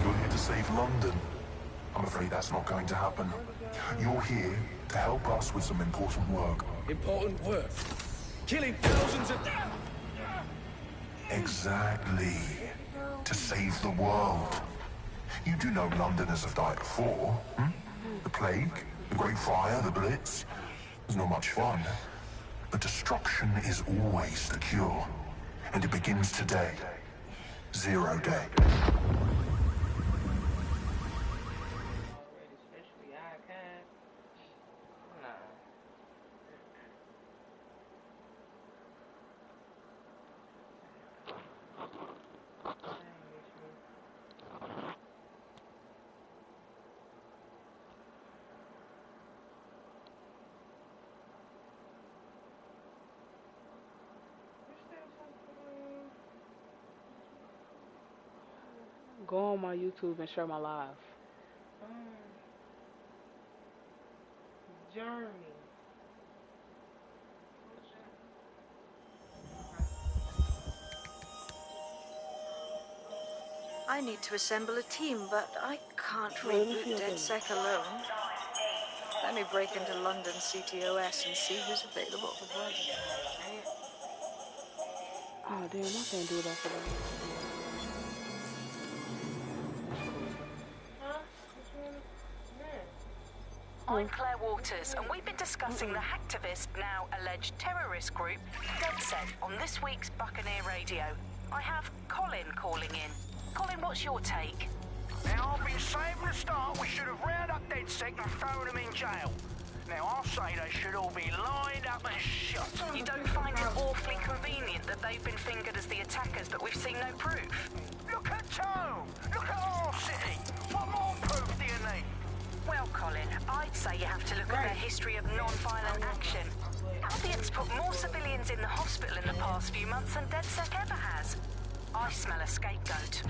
you're here to save London. I'm afraid that's not going to happen. You're here to help us with some important work. Important work? Killing thousands of... Exactly. To save the world. You do know Londoners have died before, hmm? The plague, the Great Fire, the Blitz. It's not much fun. But destruction is always the cure. And it begins today. 0 day. Go on my YouTube and share my live. Journey. I need to assemble a team, but I can't reboot DedSec alone. Let me break into London CTOS and see who's available. Oh damn, I can't do that for them. I'm Claire Waters, and we've been discussing the hacktivist, now alleged terrorist group, DedSec, on this week's Buccaneer Radio. I have Colin calling in. Colin, what's your take? Now, I've been saying from the start we should have rounded up DedSec and thrown them in jail. Now, I'll say they should all be lined up and shot. You don't find it awfully convenient that they've been fingered as the attackers, but we've seen no proof? Look at Tone! Look at our city! What more proof do you need? Well, Colin, I'd say you have to look at their history of non-violent action. Albions put more civilians in the hospital in the past few months than DedSec ever has. I smell a scapegoat.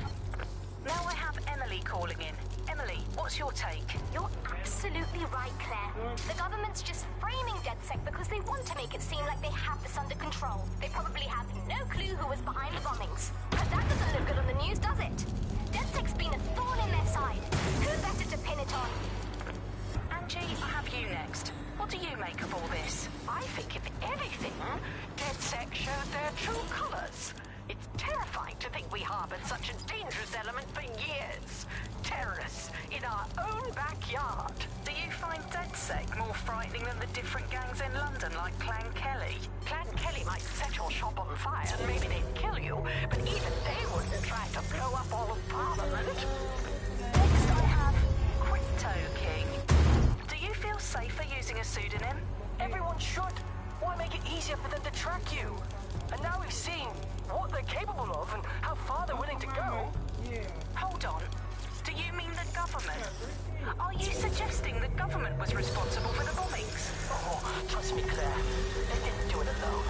Now I have Emily calling in. Emily, what's your take? You're absolutely right, Claire. The government's just framing DedSec because they want to make it seem like they have this under control. They probably have no clue who was behind the bombings. But that doesn't look good on the news, does it? DedSec's been a thorn in their side. Who better to pin it on? Angie, I have you next. What do you make of all this? I think if anything, DedSec showed their true colors. It's terrifying to think we harbored such a dangerous element for years. Terrorists in our own backyard. Do you find DedSec more frightening than the different gangs in London, like Clan Kelly? Clan Kelly might set your shop on fire and maybe they'd kill you, but even they wouldn't try to blow up all of Parliament. Next I have Crypto King. Do you feel safer using a pseudonym? Everyone should. Why make it easier for them to track you? And now we've seen what they're capable of and how far they're willing to go. Hold on. Do you mean the government? Are you suggesting the government was responsible for the bombings? Oh, trust me, Claire. They didn't do it alone.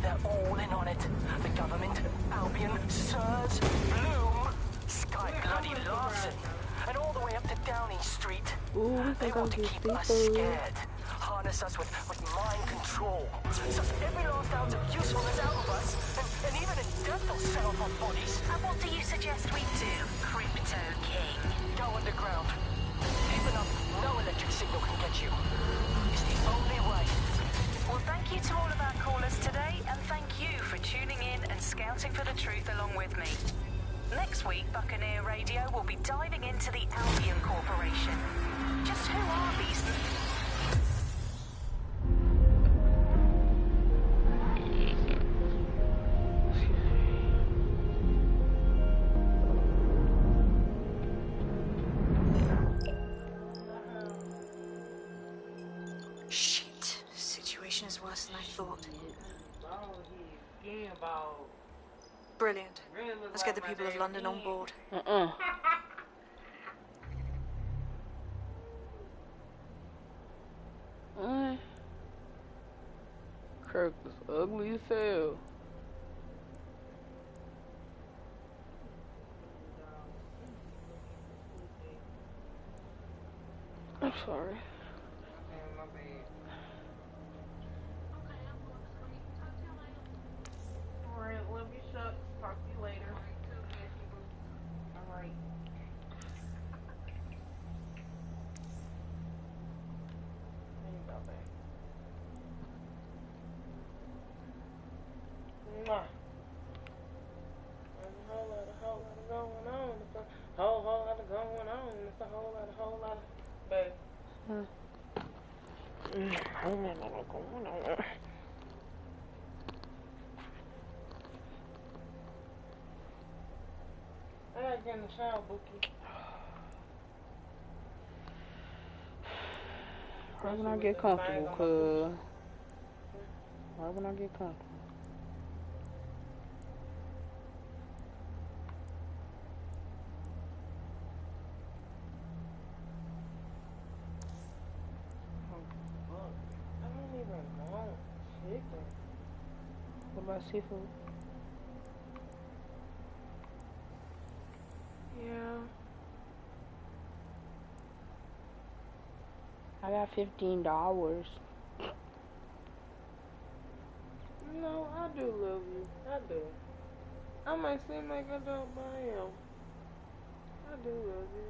They're all in on it. The government, Albion, Sirs, Bloom, Sky Bloody Larson, and all the way up to Downing Street. They want to keep us scared. Harness us with mind control. Suck every last ounce of usefulness out of us, and even in death they'll set off our bodies. And what do you suggest we do, Crypto King? Go underground. Deep enough, no electric signal can get you. It's the only way. Well, thank you to all of our callers today, and thank you for tuning in and scouting for the truth along with me. Next week, Buccaneer Radio will be diving into the Albion Corporation. Just who are these... Shit. The situation is worse than I thought. Brilliant. Let's get the people of London on board. Kirk is ugly as hell. I'm sorry. Alright, love you, shucks. Talk to you later. Alright. That's a whole lot. Babe. I gotta get in the shower, Bookie. Right when I get comfortable, cuz. Right when I get comfortable. I don't even want chicken. What about seafood? Yeah. I got $15. No, I do love you. I do. I might seem like I don't, but I am. I do love you.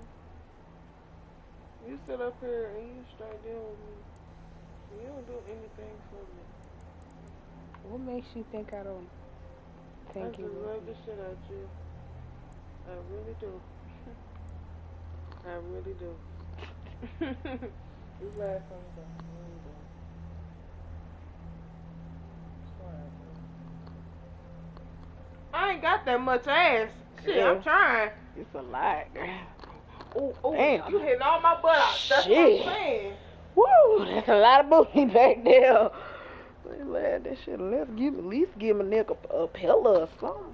You sit up here and you start dealing with me. You don't do anything for me. What makes you think I don't thank you? I just love the shit out you. I really do. I really do. You laugh sometimes. I really do. I ain't got that much ass. Shit, Yeah. I'm trying. It's a lot. Ooh, Damn. You hitting all my butt out. That's Shit. what I'm saying. Woo, that's a lot of booty back there. Let that shit. Let's at least give a nigga a pillow or something.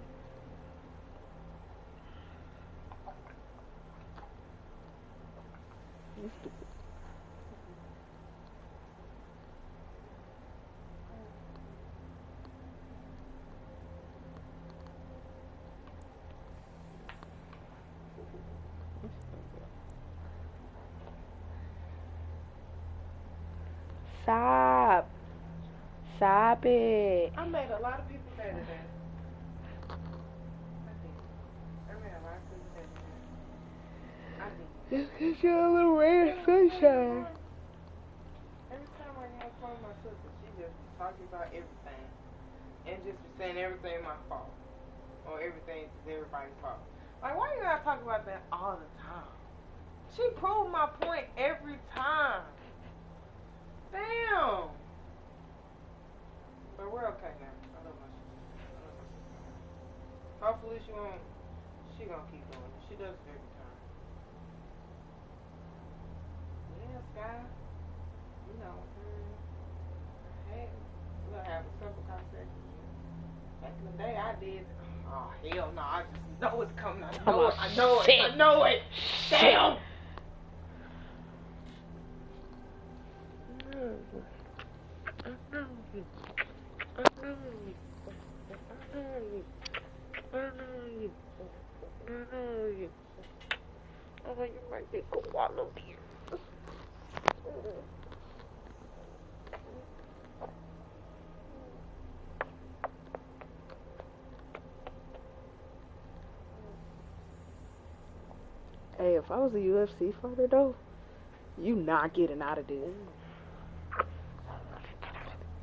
Stop. Stop it. I made a lot of people day today. I made a lot of people day today. I did. Just cause you're a little ray of sunshine. Every time I get on the phone with my sister, she just talking about everything. And just be saying everything my fault. Or everything is everybody's fault. Like, why you gotta talk about that all the time? She proved my point every time. Damn. But we're okay now. I love my sister. Hopefully she gonna keep doing it. She does it every time. Yeah, Sky. You know, hey, we'll have a simple conversation. Back in the day, I did. Oh, hell no. I just know it's coming. I know it. I know it. I know it. Damn. Oh, you might be a koala beer. Hey, if I was a UFC fighter though, you not getting out of this.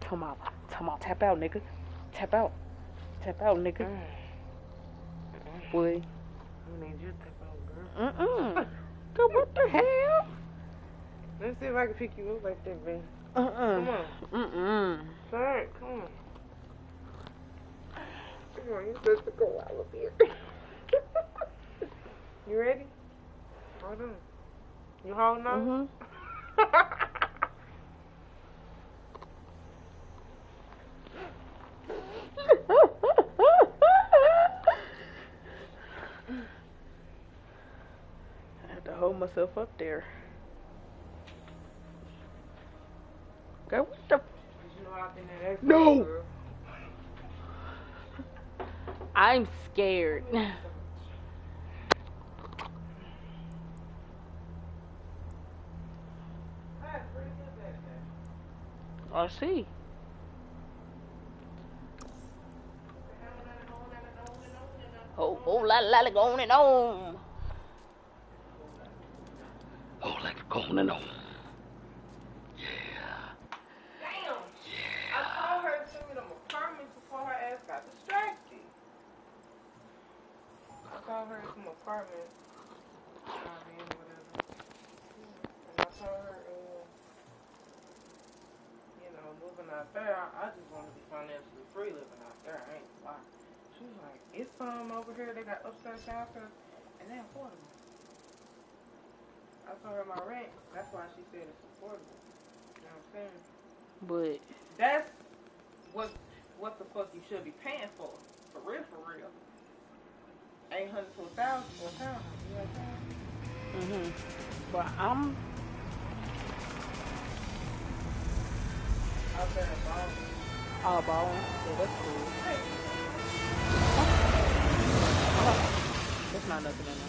Come on, tap out, nigga. Tap out, nigga. Boy. I need you to tap out, girl. Girl, what the hell? Let's see if I can pick you up like that, babe. Come on. Sorry, come on. Come on, you're supposed to go out of here. You ready? Hold on. You holding on? I have to hold myself up there. Girl, what the? You know I've been there. No! Girl. I'm scared. I see. Oh, la, going and on. Oh, like going and on. Yeah. Damn. Yeah. I told her to send me them apartments before her ass got distracted. I called her some apartments. Whatever. over here, they got upstairs, downstairs, and they're affordable. I told her my rent. That's why she said it's affordable. You know what I'm saying? But that's what the fuck you should be paying for. For real, for real. 800 to 1,000 for a townhouse. You know what I'm saying? But I'm out there balling. all balling. Yeah, that's cool. That's not nothing in there.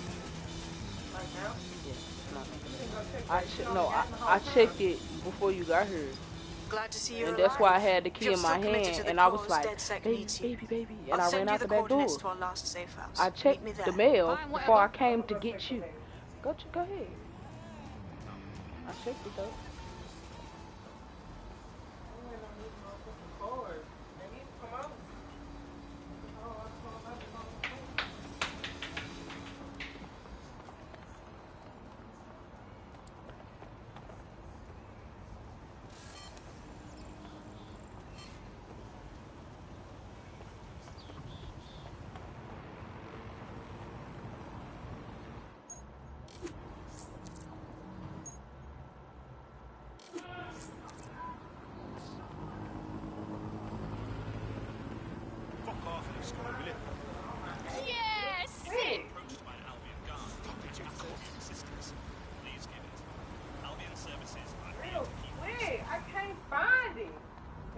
Like now? Yeah, it's not nothing. I checked it before you got here. Glad to see you. And that's why I had the key You're in my still committed hand, to and the I was cause, like, DedSec baby, needs you. baby, and I'll I send ran you out the the back door. coordinates to our last safe house. I Meet checked me there. the mail Fine, before I came to get you. Go ahead. I checked it though.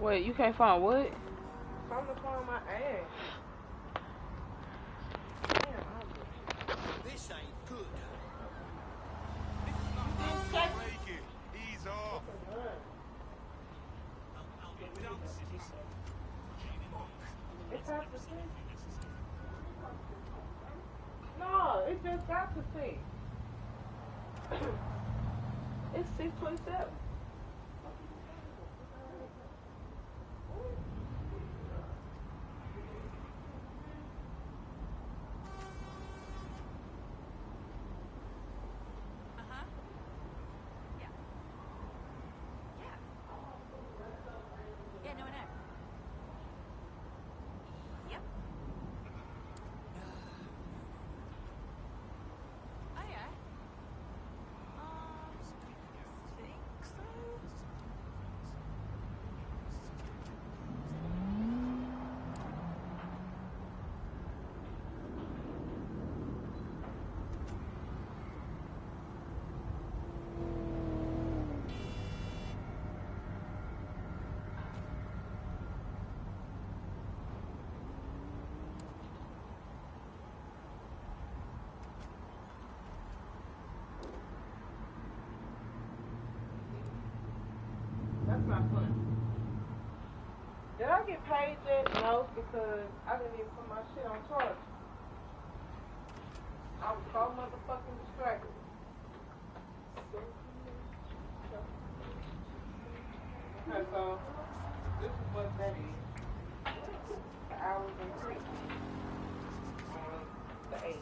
Wait, you can't find what? Something to find my ass. This ain't good. Ease off. It's hard to see. No, it just got to see. It's 627. That's not fun. Did I get paid yet? No, because I didn't even put my shit on charge. I was so motherfucking distracted. Okay, so this is what that is. The hours increased on the 8th.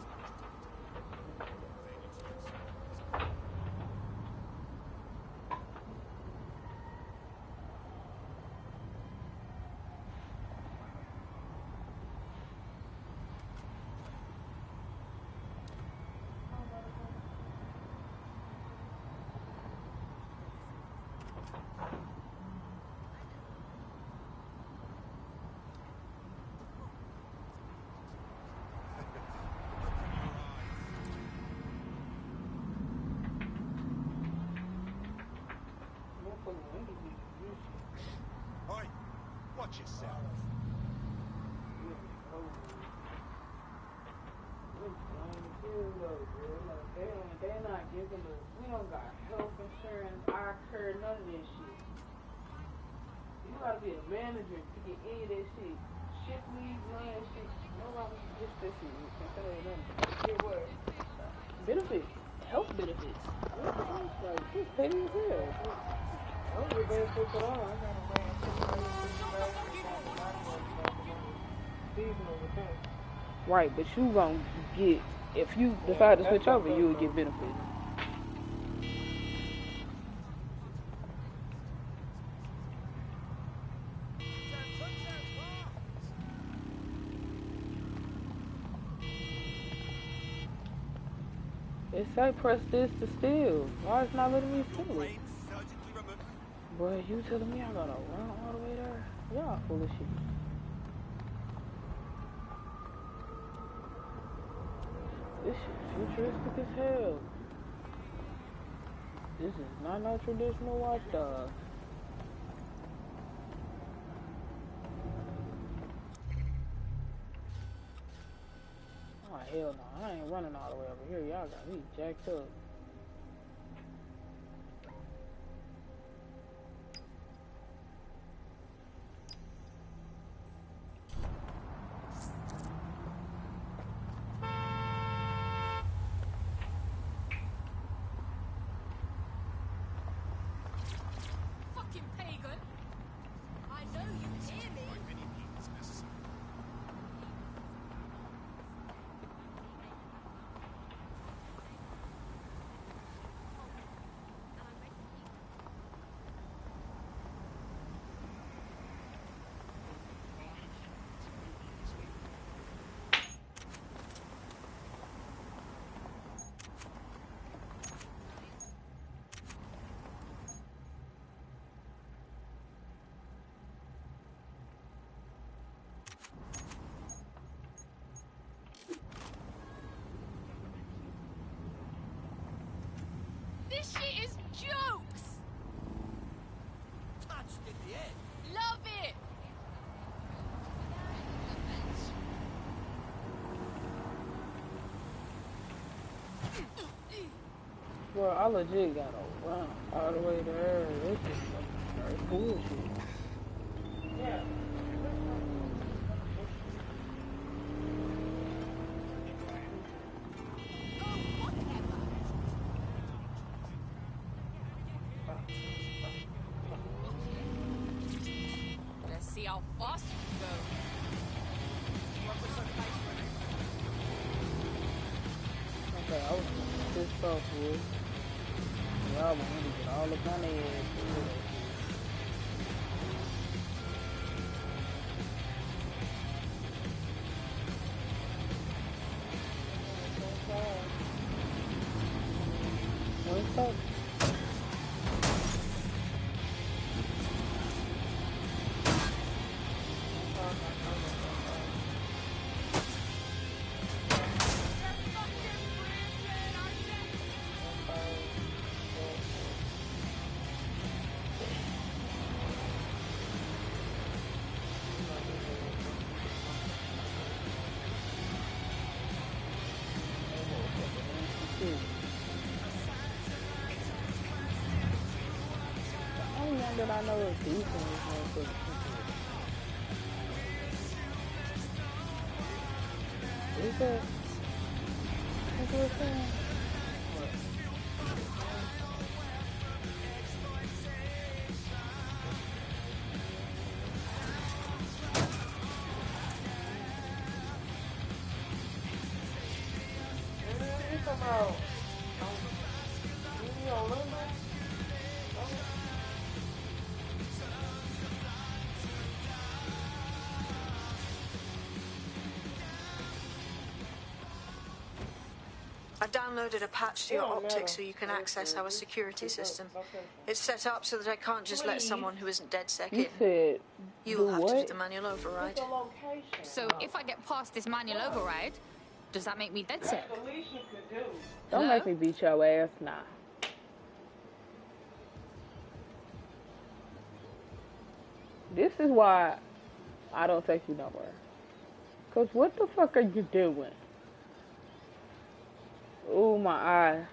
Oi, watch yourself. They're not giving us, we don't got health insurance, eye care, none of this shit. You gotta be a manager to get any of that shit. Shift leave, none of that shit. Nobody gets that shit. You can't say that nothing. Get what? Benefits. Health benefits. Like, it's petty as hell. I don't get benefits at all. I got a man seasonal with that. Right, but you gonna get, if you decide to switch over, you will get benefits. say press this to steal. Why it's not letting me steal it? Boy, you telling me I gotta run all the way there? Y'all full of shit. This shit futuristic as hell. This is not no traditional watchdog. Oh hell no, I ain't running all the way over here. Y'all got me jacked up. Fucking pagan! I know you hear me. This shit is jokes! Touched in the head. Love it! Bro, I legit gotta run all the way there. This is very bullshit. Yeah. Let's see how fast you can go. Okay, I was pissed off with. Y'all want me to get all up on their ass for real. What's up? The only one that I know is decent is motherfucker. Is that? What's what saying? What? Come out. You don't remember? I've downloaded a patch to your optics so you can access our security system. It's set up so that I can't just let someone who isn't DedSec You in. said You'll do have to do what? the manual override. The location. So if I get past this manual override, does that make me dead sick? That's the least you could do. Don't Hello? make me beat your ass now. This is why I don't take you nowhere. Cause what the fuck are you doing? Ooh, my eye.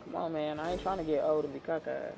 Come on, man. I ain't trying to get old and be cockeyed.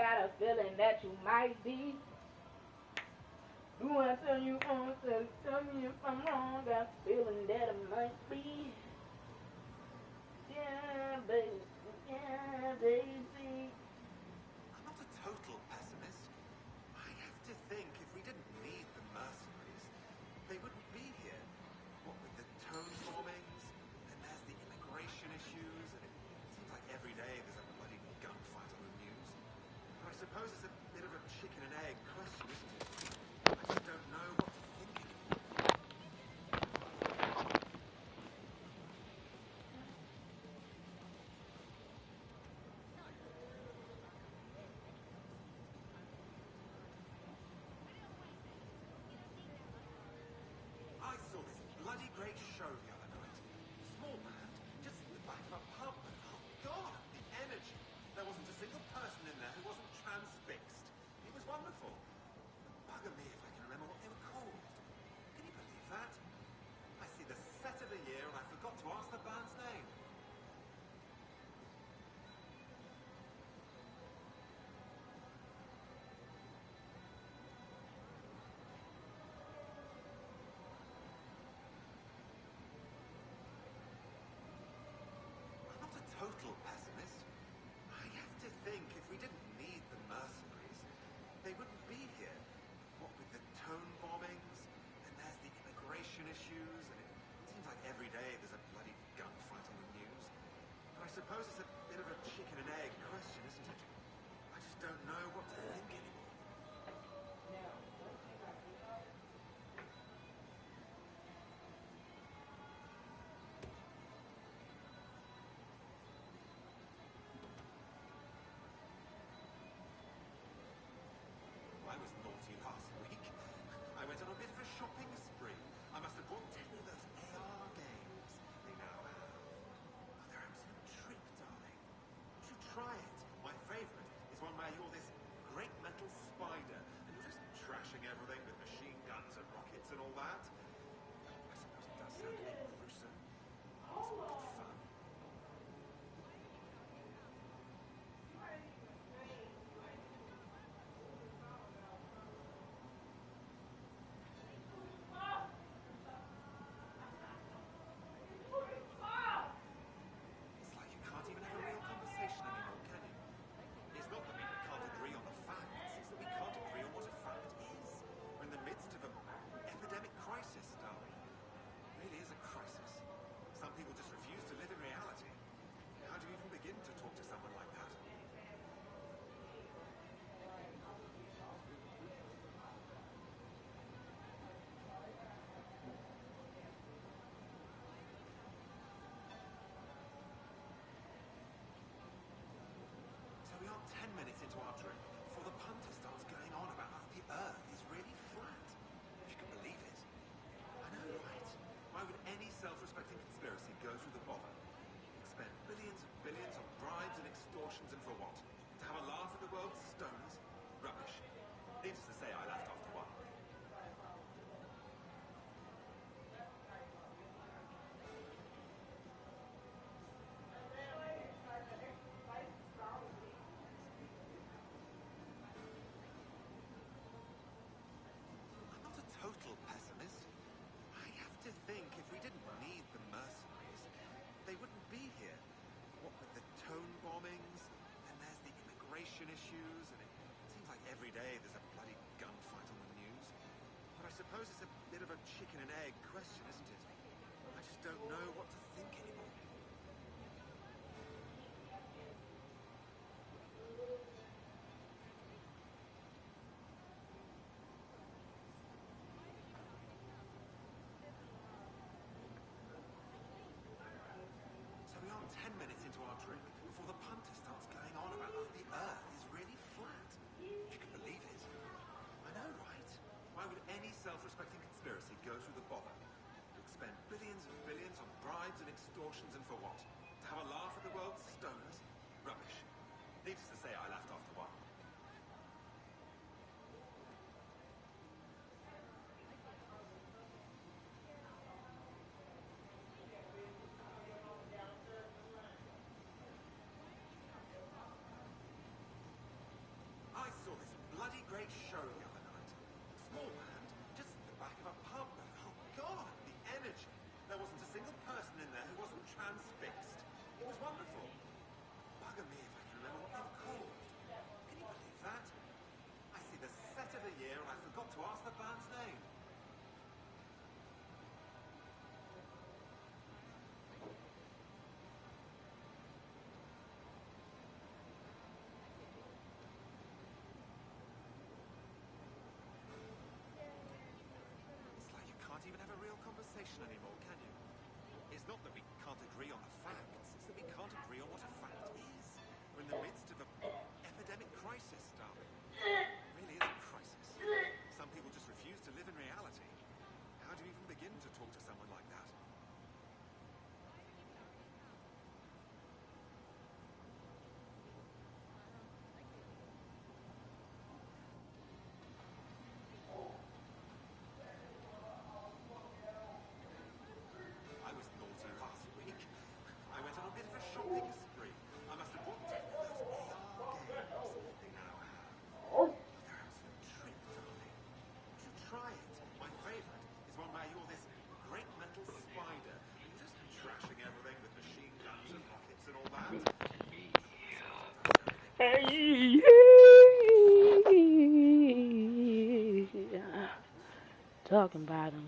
got a feeling that you might be. Do I tell you on, tell me if I'm wrong, got a feeling that it might be. Yeah, baby, yeah, baby. I'm not a total pessimist. I have to think if we didn't need the mercenaries, they wouldn't be here. What with the tone bombings, and there's the immigration issues, and it seems like every day there's a bloody gunfight on the news. But I suppose it's a bit of a chicken and egg question, isn't it? I just don't know what to think anymore. I saw this bloody great show the other night. Small band, just in the back of a pub, but oh god, the energy. There wasn't a single person in there who wasn't transfixed. It was wonderful. Bugger me if I can remember what they were called. Can you believe that? I see the set of the year and I forgot to ask the band's name. I'm not a total pessimist. I have to think if we didn't need the mercenaries, they wouldn't be here. What with the tone bombings, and there's the immigration issues, and it seems like every day there's a bloody gunfight on the news. But I suppose it's a bit of a chicken and egg question, isn't it? I just don't know what to think anymore. I was naughty last week. I went on a bit of a shopping spree. I must have bought 10 of those AR games they now have. Oh, they're absolute trick, darling. You should try it. My favourite is one where you're this great metal spider and you're just trashing everything with machine guns and rockets and all that. I suppose it does sound a bit gruesome. It's a bit fun. It's like you can't even have a real conversation anymore, can you? It's not that we can't agree on the facts, it's that we can't agree on what a fact is. We're in the midst of an epidemic crisis, darling. It really is a crisis. Some people just refuse to live in reality. How do you even begin to talk to someone like that? So we are 10 minutes into our drink before the punter starts going on about how the Earth is really flat. If you can believe it. I know, right? Why would any self-respecting conspiracy go through the bother? Spend billions and billions on bribes and extortions, and for what? To have a laugh at the world's stoners? Rubbish. Needless to say, I laughed after one. I'm not a total pessimist. I have to think if we didn't need the mercenaries, they wouldn't be here. What with the tone bombings, and there's the immigration issues, and it seems like every day there's a bloody gunfight on the news. But I suppose it's a bit of a chicken and egg question, isn't it? I just don't know what to think anymore. So we are 10 minutes into our drink before the punter starts going on about how the Earth is really flat. If you can believe it. I know, right? Why would any self-respecting conspiracy go through the bother? To expend billions and billions on bribes and extortions, and for what? To have a laugh at the world's stoners? Rubbish. Needless to say, I laughed after one. conversation anymore, can you? It's not that we can't agree on the facts, it's that we can't agree on what a fact is. We're in the midst of an epidemic crisis, darling. It really is a crisis. Some people just refuse to live in reality. How do you even begin to talk to someone like that? I was naughty last week. I went on a bit of a shopping spree. I must have bought 10 of those AR games they now have. Oh, they're absolute trick, darling. You should try it. My favourite is one where you're this great metal spider and you're just trashing everything with machine guns and rockets and all that. Talking about it.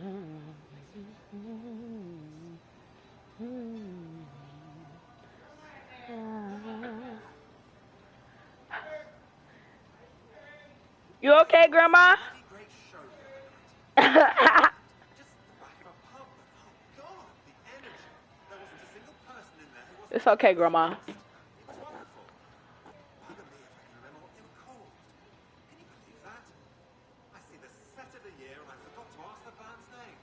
You okay, Grandma? Great show the other night. Just the back of a pub, but oh God, the energy. There wasn't a single person in there who wasn't. It's okay, Grandma. It was wonderful. Bugger me if I can remember what they were called. Can you believe that? I see the set of the year and I forgot to ask the band's name.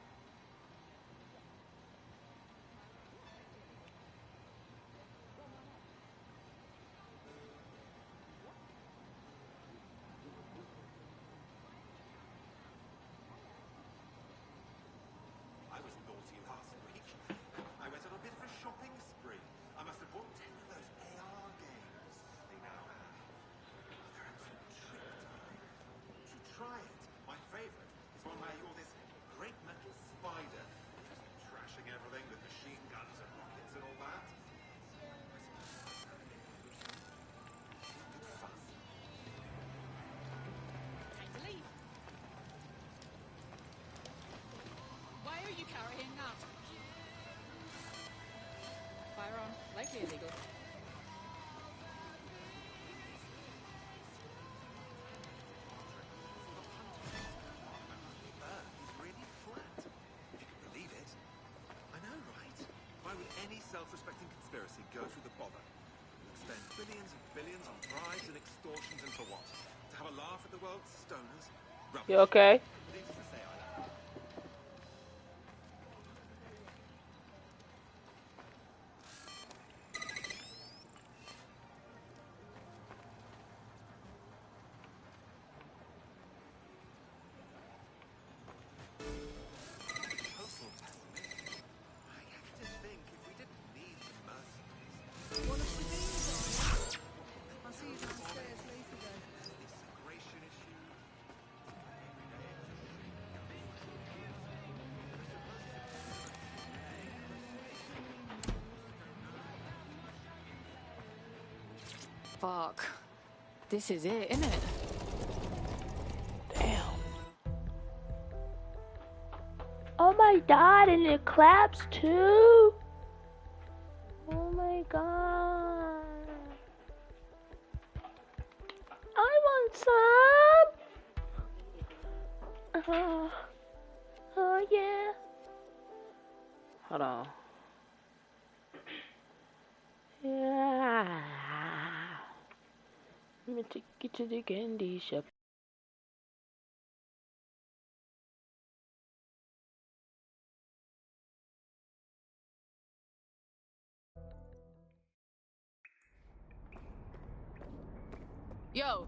I was naughty last week. I went on a bit of a shopping spree. I must have bought 10 of those AR games they now have. They're absolute trick, darling. You should try it. My favourite is one where you're this great metal spider just trashing everything with machine guns and rockets and all that. Good fun. Time to leave. Why are you carrying that? Firearm, likely illegal. The Earth is really flat. If you can believe it. I know, right? Why would any self-respecting conspiracy go through the bother? Spend billions and billions on bribes and extortions and for what? To have a laugh at the world's stoners? Rubbish. You okay? Needless to say, I know. Total pessimism. I have to think if we didn't need the mercenaries. One of the beans on. I'll see you downstairs later then. This immigration issue. Fuck. This is it, isn't it? Damn. Oh my God, and it claps too. Oh my God. I want some. Oh yeah. Hold on. Yeah. Let me take you to the candy shop. Yo,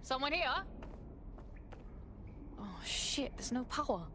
someone here? Oh shit, there's no power.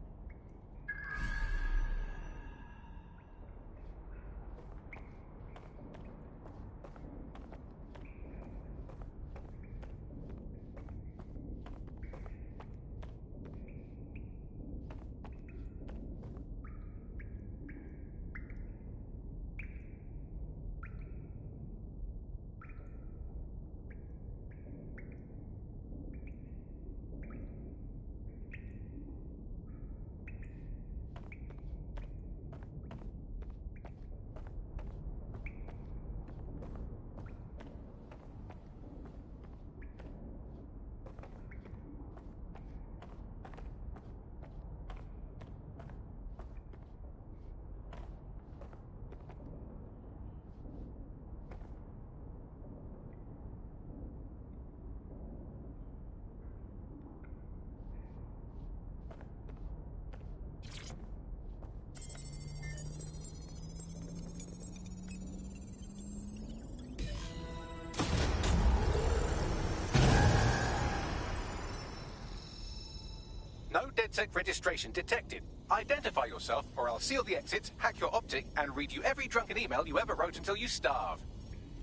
DedSec registration detected. Identify yourself, or I'll seal the exits, hack your optic, and read you every drunken email you ever wrote until you starve.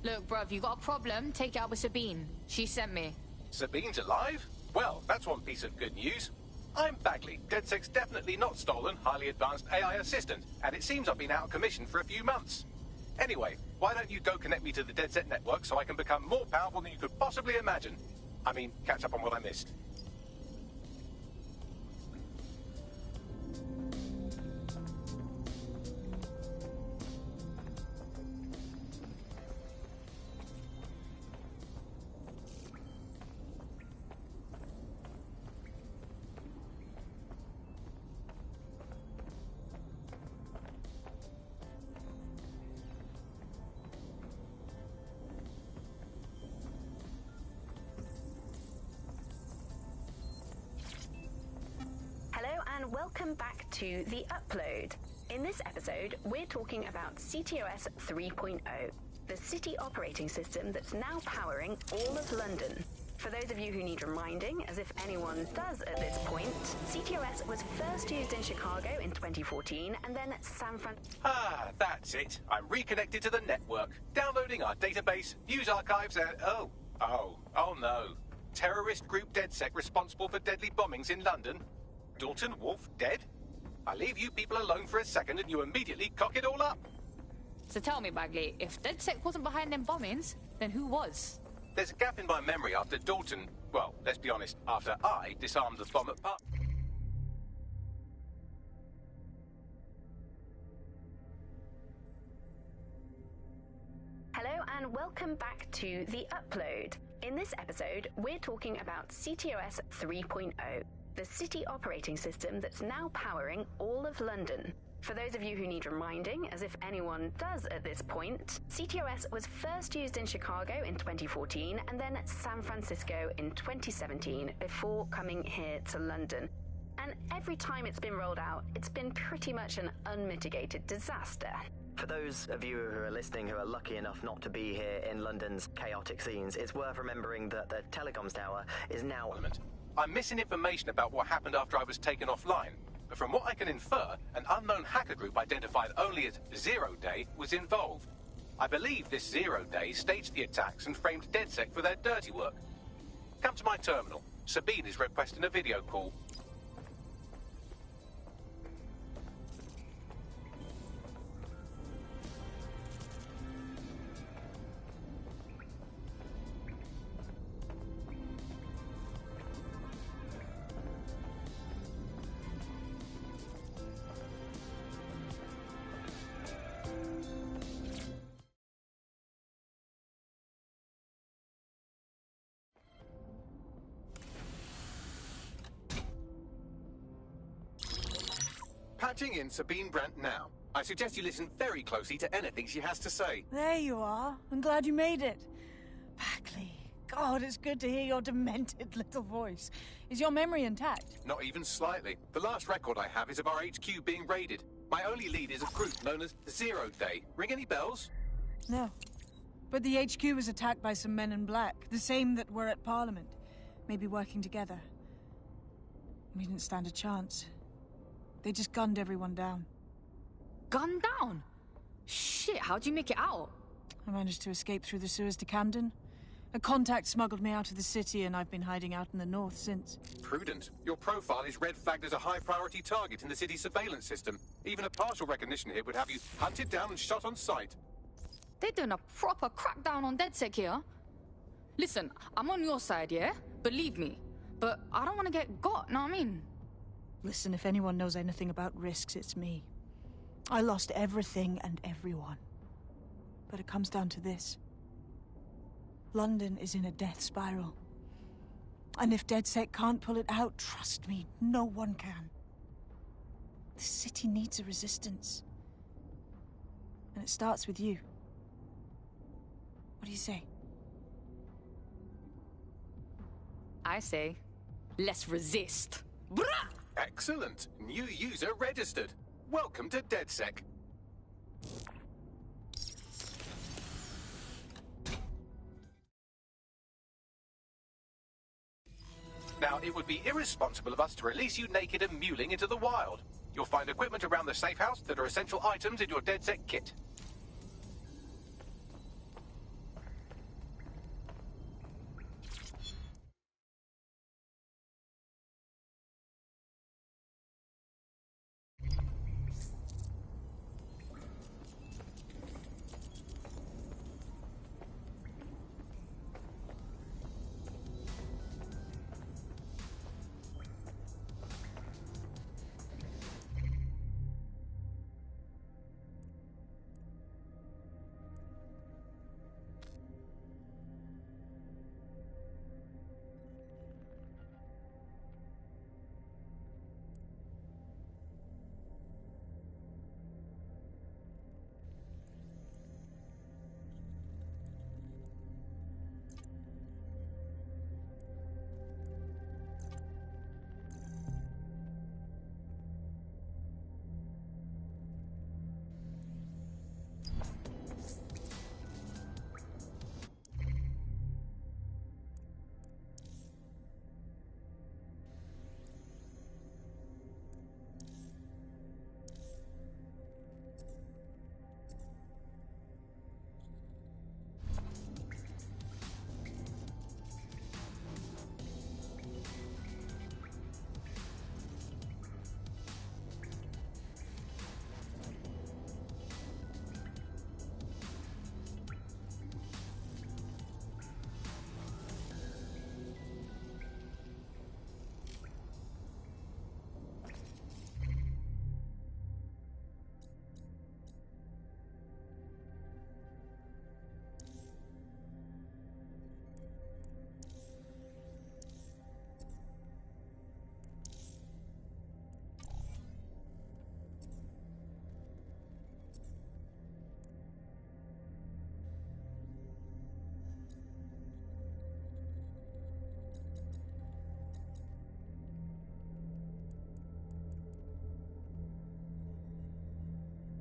Look, bruv, you got a problem? Take it out with Sabine. She sent me. Sabine's alive? Well, that's one piece of good news. I'm Bagley, DedSec's definitely not stolen, highly advanced AI assistant, and it seems I've been out of commission for a few months. Anyway, why don't you go connect me to the DedSec network so I can become more powerful than you could possibly imagine? I mean, catch up on what I missed. Welcome back to The Upload. In this episode, we're talking about CTOS 3.0, the city operating system that's now powering all of London. For those of you who need reminding, as if anyone does at this point, CTOS was first used in Chicago in 2014 and then San Francisco. Ah, that's it. I'm reconnected to the network, downloading our database, news archives, and oh no. Terrorist group DedSec responsible for deadly bombings in London. Dalton Wolf dead? I leave you people alone for a second and you immediately cock it all up. So tell me, Bagley, if DedSec wasn't behind them bombings, then who was? There's a gap in my memory after Dalton, well, let's be honest, after I disarmed the bomb at Park. Hello and welcome back to The Upload. In this episode, we're talking about CTOS 3.0. The city operating system that's now powering all of London. For those of you who need reminding, as if anyone does at this point, CTOS was first used in Chicago in 2014 and then San Francisco in 2017 before coming here to London. And every time it's been rolled out, it's been pretty much an unmitigated disaster. For those of you who are listening who are lucky enough not to be here in London's chaotic scenes, it's worth remembering that the telecoms tower is now... I'm missing information about what happened after I was taken offline, but from what I can infer, an unknown hacker group identified only as Zero Day was involved. I believe this Zero Day staged the attacks and framed DedSec for their dirty work. Come to my terminal. Sabine is requesting a video call. Patching in Sabine Brandt now. I suggest you listen very closely to anything she has to say. There you are. I'm glad you made it. Bagley, God, it's good to hear your demented little voice. Is your memory intact? Not even slightly. The last record I have is of our HQ being raided. My only lead is a group known as Zero Day. Ring any bells? No. But the HQ was attacked by some men in black, the same that were at Parliament. Maybe working together. We didn't stand a chance. They just gunned everyone down. Gunned down? Shit, how'd you make it out? I managed to escape through the sewers to Camden. A contact smuggled me out of the city and I've been hiding out in the north since. Prudent. Your profile is red flagged as a high-priority target in the city's surveillance system. Even a partial recognition hit would have you hunted down and shot on sight. They're doing a proper crackdown on DedSec here. Listen, I'm on your side, yeah? Believe me. But I don't want to get got, know what I mean? Listen, if anyone knows anything about risks, it's me. I lost everything and everyone. But it comes down to this. London is in a death spiral. And if DedSec can't pull it out, trust me, no one can. The city needs a resistance. And it starts with you. What do you say? I say, let's resist. Brah! Excellent. New user registered. Welcome to DedSec. Now, it would be irresponsible of us to release you naked and mewling into the wild. You'll find equipment around the safe house that are essential items in your DedSec kit.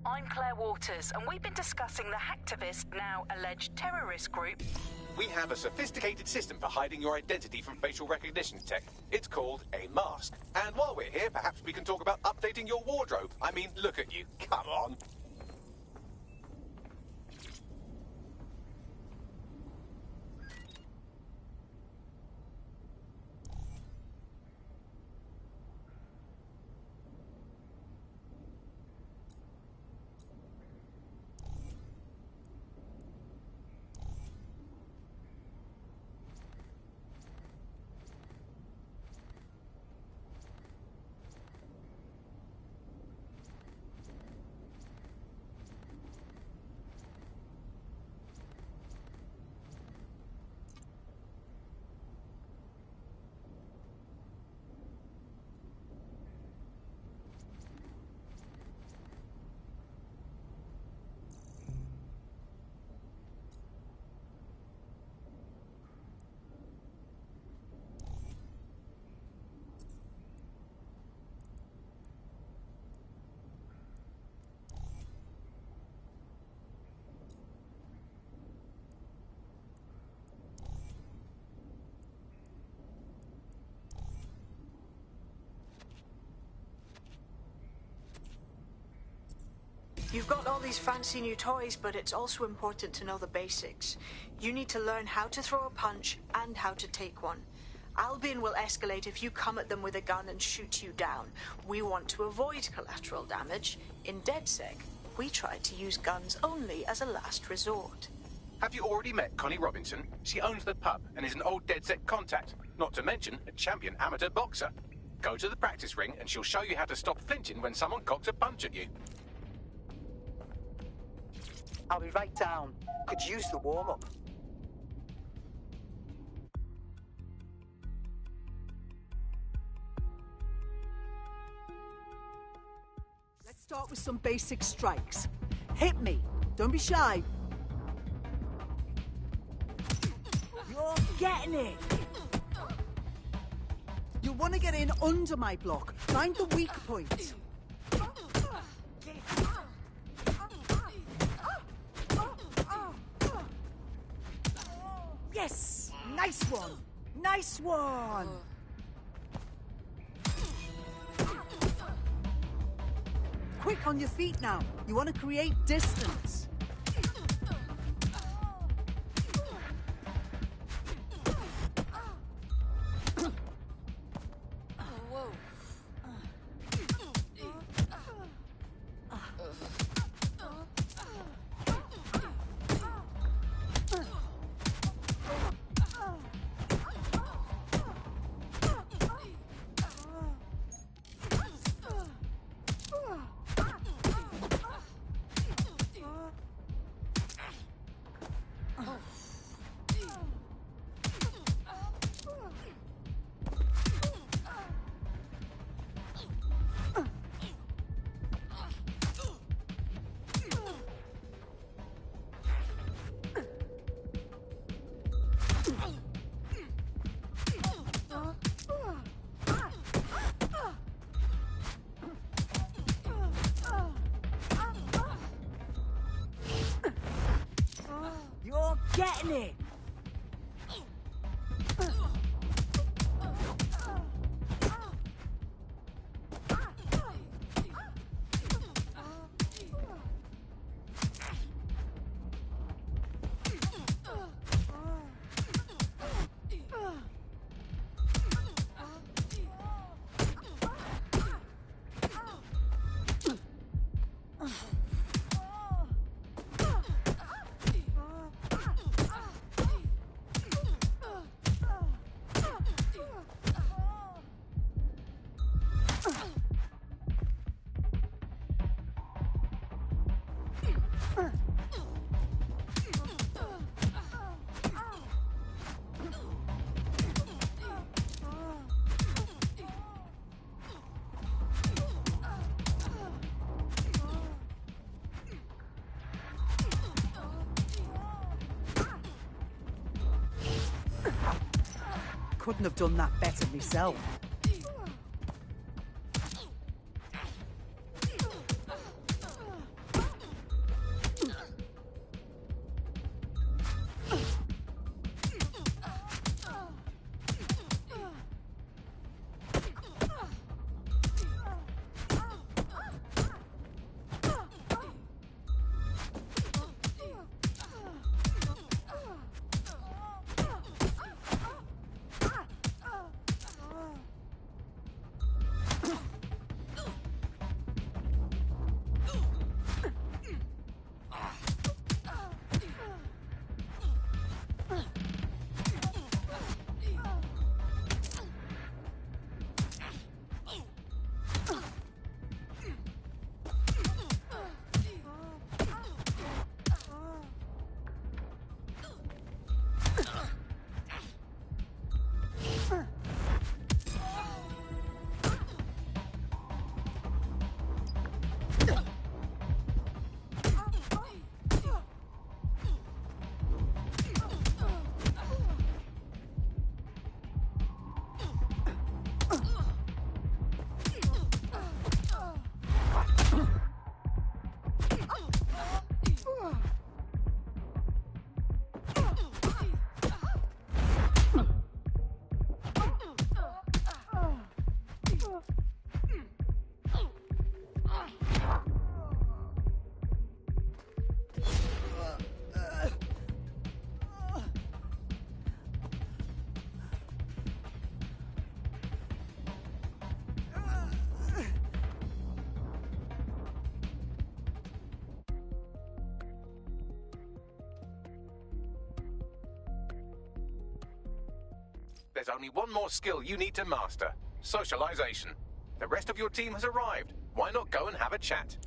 I'm Claire Waters, and we've been discussing the hacktivist, now alleged terrorist group. We have a sophisticated system for hiding your identity from facial recognition tech. It's called a mask. And while we're here, perhaps we can talk about updating your wardrobe. I mean, look at you. Come on. You've got all these fancy new toys, but it's also important to know the basics. You need to learn how to throw a punch and how to take one. Albion will escalate if you come at them with a gun and shoot you down. We want to avoid collateral damage. In DedSec, we try to use guns only as a last resort. Have you already met Connie Robinson? She owns the pub and is an old DedSec contact, not to mention a champion amateur boxer. Go to the practice ring and she'll show you how to stop flinching when someone cocks a punch at you. I'll be right down. Could use the warm-up. Let's start with some basic strikes. Hit me. Don't be shy. You're getting it. You want to get in under my block. Find the weak point. Yes! Nice one! Nice one! quick on your feet now. You want to create distance. You're getting it! Couldn't have done that better myself. There's only one more skill you need to master: socialization. The rest of your team has arrived. Why not go and have a chat?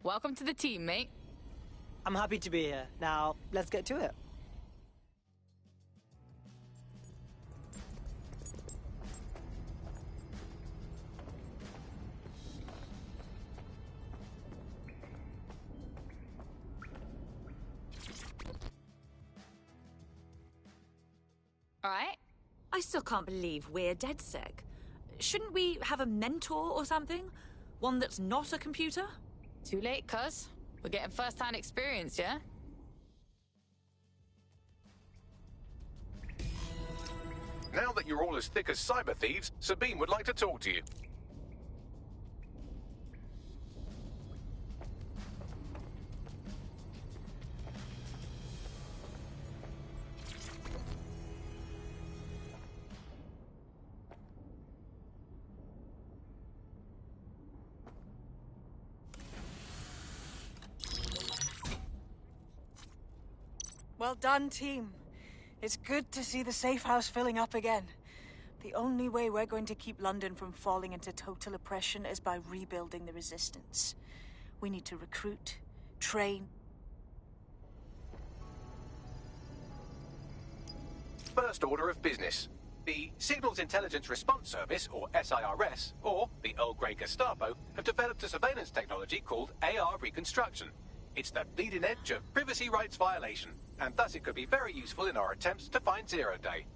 welcome to the team, mate. I'm happy to be here. Now, let's get to it. All right. I still can't believe we're DedSec. Shouldn't we have a mentor or something? One that's not a computer? Too late, cuz. We're getting first-hand experience, yeah? Now that you're all as thick as cyber thieves, Sabine would like to talk to you. Well done, team. It's good to see the safe house filling up again. The only way we're going to keep London from falling into total oppression is by rebuilding the resistance. We need to recruit, train. First order of business. The Signals Intelligence Response Service, or SIRS, or the Earl Grey Gestapo, have developed a surveillance technology called AR Reconstruction. It's the bleeding edge of privacy rights violation, and thus it could be very useful in our attempts to find Zero Day.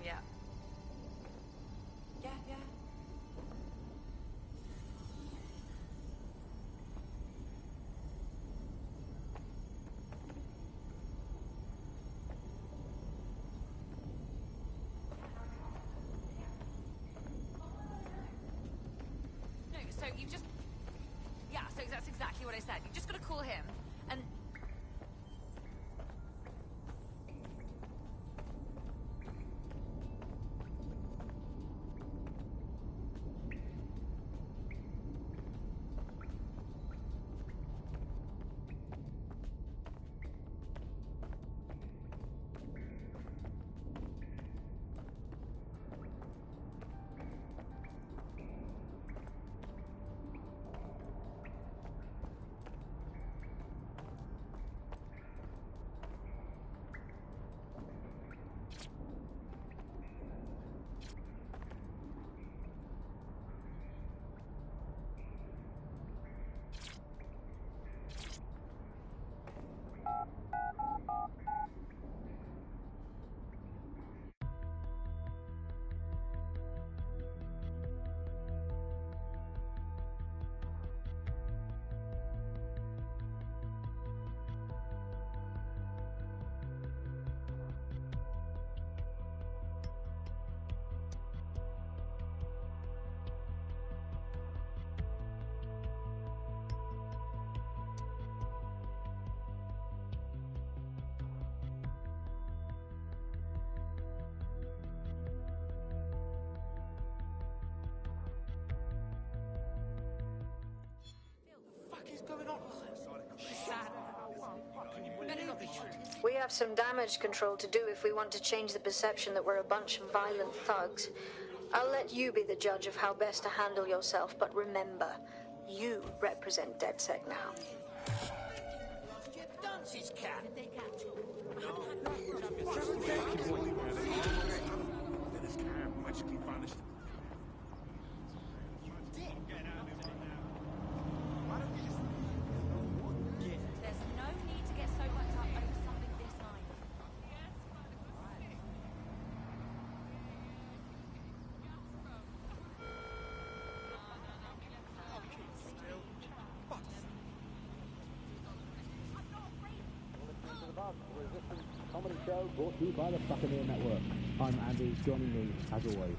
Yeah. Yeah. No, so you just... Yeah, so that's exactly what I said. You just gotta call him, and... We have some damage control to do if we want to change the perception that we're a bunch of violent thugs. I'll let you be the judge of how best to handle yourself, but remember, you represent DedSec now. There's no need to get so worked up over something this minor. Comedy show brought to you by the Buccaneer Network. I'm Andy, joining me, as always,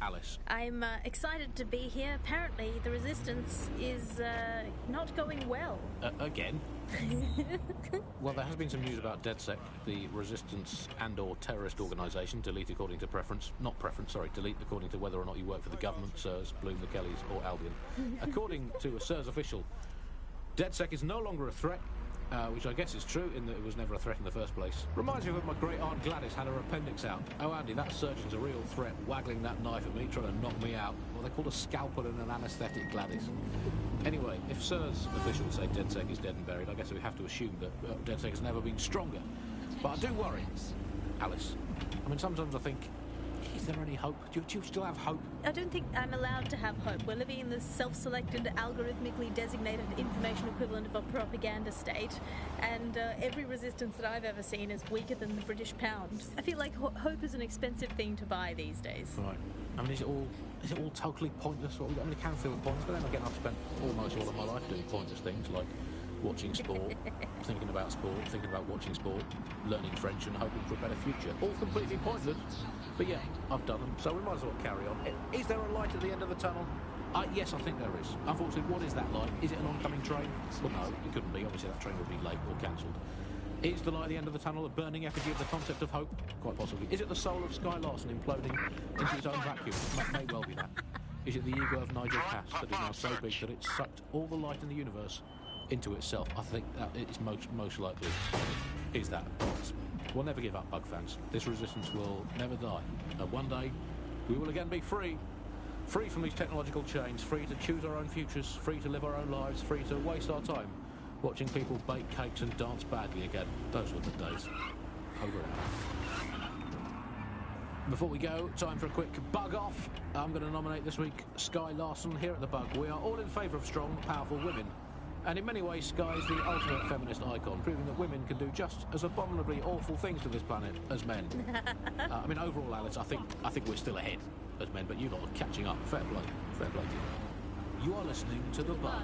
Alice. I'm excited to be here. Apparently, the resistance is not going well. Again? Well, there has been some news about DedSec, the resistance and/or terrorist organisation, delete according to preference. Not preference, sorry, delete according to whether or not you work for the government, SIRS, Bloom, the Kellys, or Albion. According to a SIRS official, DedSec is no longer a threat, which I guess is true in that it was never a threat in the first place. Reminds me of when my great-aunt Gladys had her appendix out. Oh, Andy, that surgeon's a real threat, waggling that knife at me, trying to knock me out. Well, they called a scalpel and an anaesthetic, Gladys. Anyway, if SIRS officials say DedSec is dead and buried, I guess we have to assume that DedSec has never been stronger. But I do worry, Alice. I mean, sometimes I think, is there any hope? Do you still have hope? I don't think I'm allowed to have hope. We're living in the self-selected, algorithmically designated information equivalent of a propaganda state, and every resistance that I've ever seen is weaker than the British pound. I feel like hope is an expensive thing to buy these days. Right. I mean, is it all totally pointless? What I mean, it can feel pointless, but then again, I've spent almost all of my life doing pointless things, like watching sport, thinking about sport, thinking about watching sport, learning French and hoping for a better future. All completely pointless. But yeah, I've done them, so we might as well carry on. Is there a light at the end of the tunnel? Yes, I think there is. Unfortunately, what is that light? Is it an oncoming train? Well, no, it couldn't be. Obviously, that train would be late or cancelled. Is the light at the end of the tunnel a burning effigy of the concept of hope? Quite possibly. Is it the soul of Sky Larson imploding into its own vacuum? May well be that. Is it the ego of Nigel Cass that is now so big that it's sucked all the light in the universe into itself? I think that it's most likely is that. We'll never give up, Bug fans. This resistance will never die. And one day, we will again be free. Free from these technological chains, free to choose our own futures, free to live our own lives, free to waste our time watching people bake cakes and dance badly again. Those were the days. Over and out. Before we go, time for a quick bug off. I'm going to nominate this week Sky Larson. Here at The Bug, we are all in favour of strong, powerful women. And in many ways, Sky is the ultimate feminist icon, proving that women can do just as abominably awful things to this planet as men. I mean, overall, Alice, I think we're still ahead as men, but you lot are catching up. Fair play to you. You are listening to The Bug.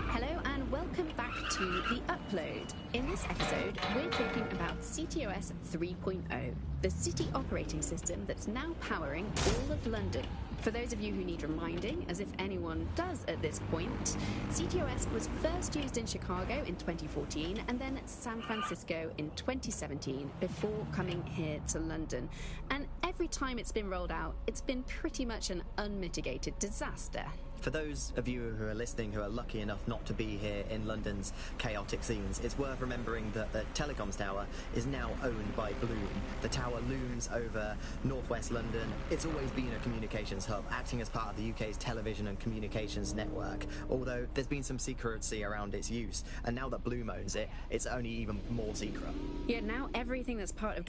Hello and welcome back to The Upload. In this episode, we're talking about CTOS 3.0, the city operating system that's now powering all of London. For those of you who need reminding, as if anyone does at this point, CTOS was first used in Chicago in 2014 and then San Francisco in 2017 before coming here to London. And every time it's been rolled out, it's been pretty much an unmitigated disaster. For those of you who are listening who are lucky enough not to be here in London's chaotic scenes, it's worth remembering that the telecoms tower is now owned by Bloom. The tower looms over northwest London. It's always been a communications hub, acting as part of the UK's television and communications network, although there's been some secrecy around its use, and now that Bloom owns it, it's only even more secret. Yeah, now everything that's part of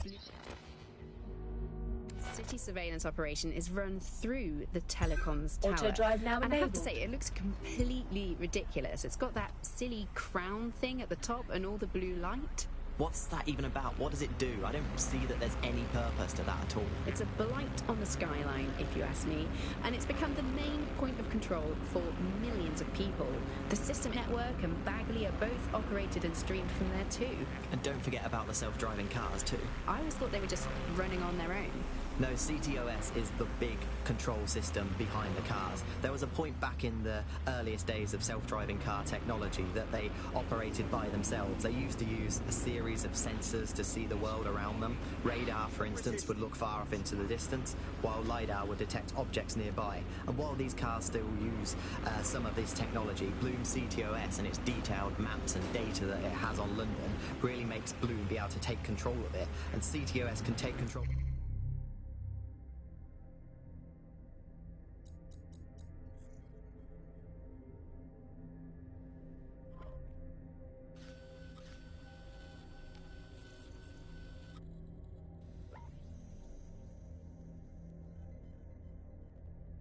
city surveillance operation is run through the telecoms tower. Auto drive now and enabled. I have to say, it looks completely ridiculous. It's got that silly crown thing at the top and all the blue light. What's that even about? What does it do? I don't see that there's any purpose to that at all. It's a blight on the skyline, if you ask me, and it's become the main point of control for millions of people. The system network and Bagley are both operated and streamed from there too. And don't forget about the self-driving cars too. I always thought they were just running on their own. No, CTOS is the big control system behind the cars. There was a point back in the earliest days of self-driving car technology that they operated by themselves. They used to use a series of sensors to see the world around them. Radar, for instance, would look far off into the distance, while LiDAR would detect objects nearby. And while these cars still use some of this technology, Bloom CTOS and its detailed maps and data that it has on London really makes Bloom be able to take control of it. And CTOS can take control.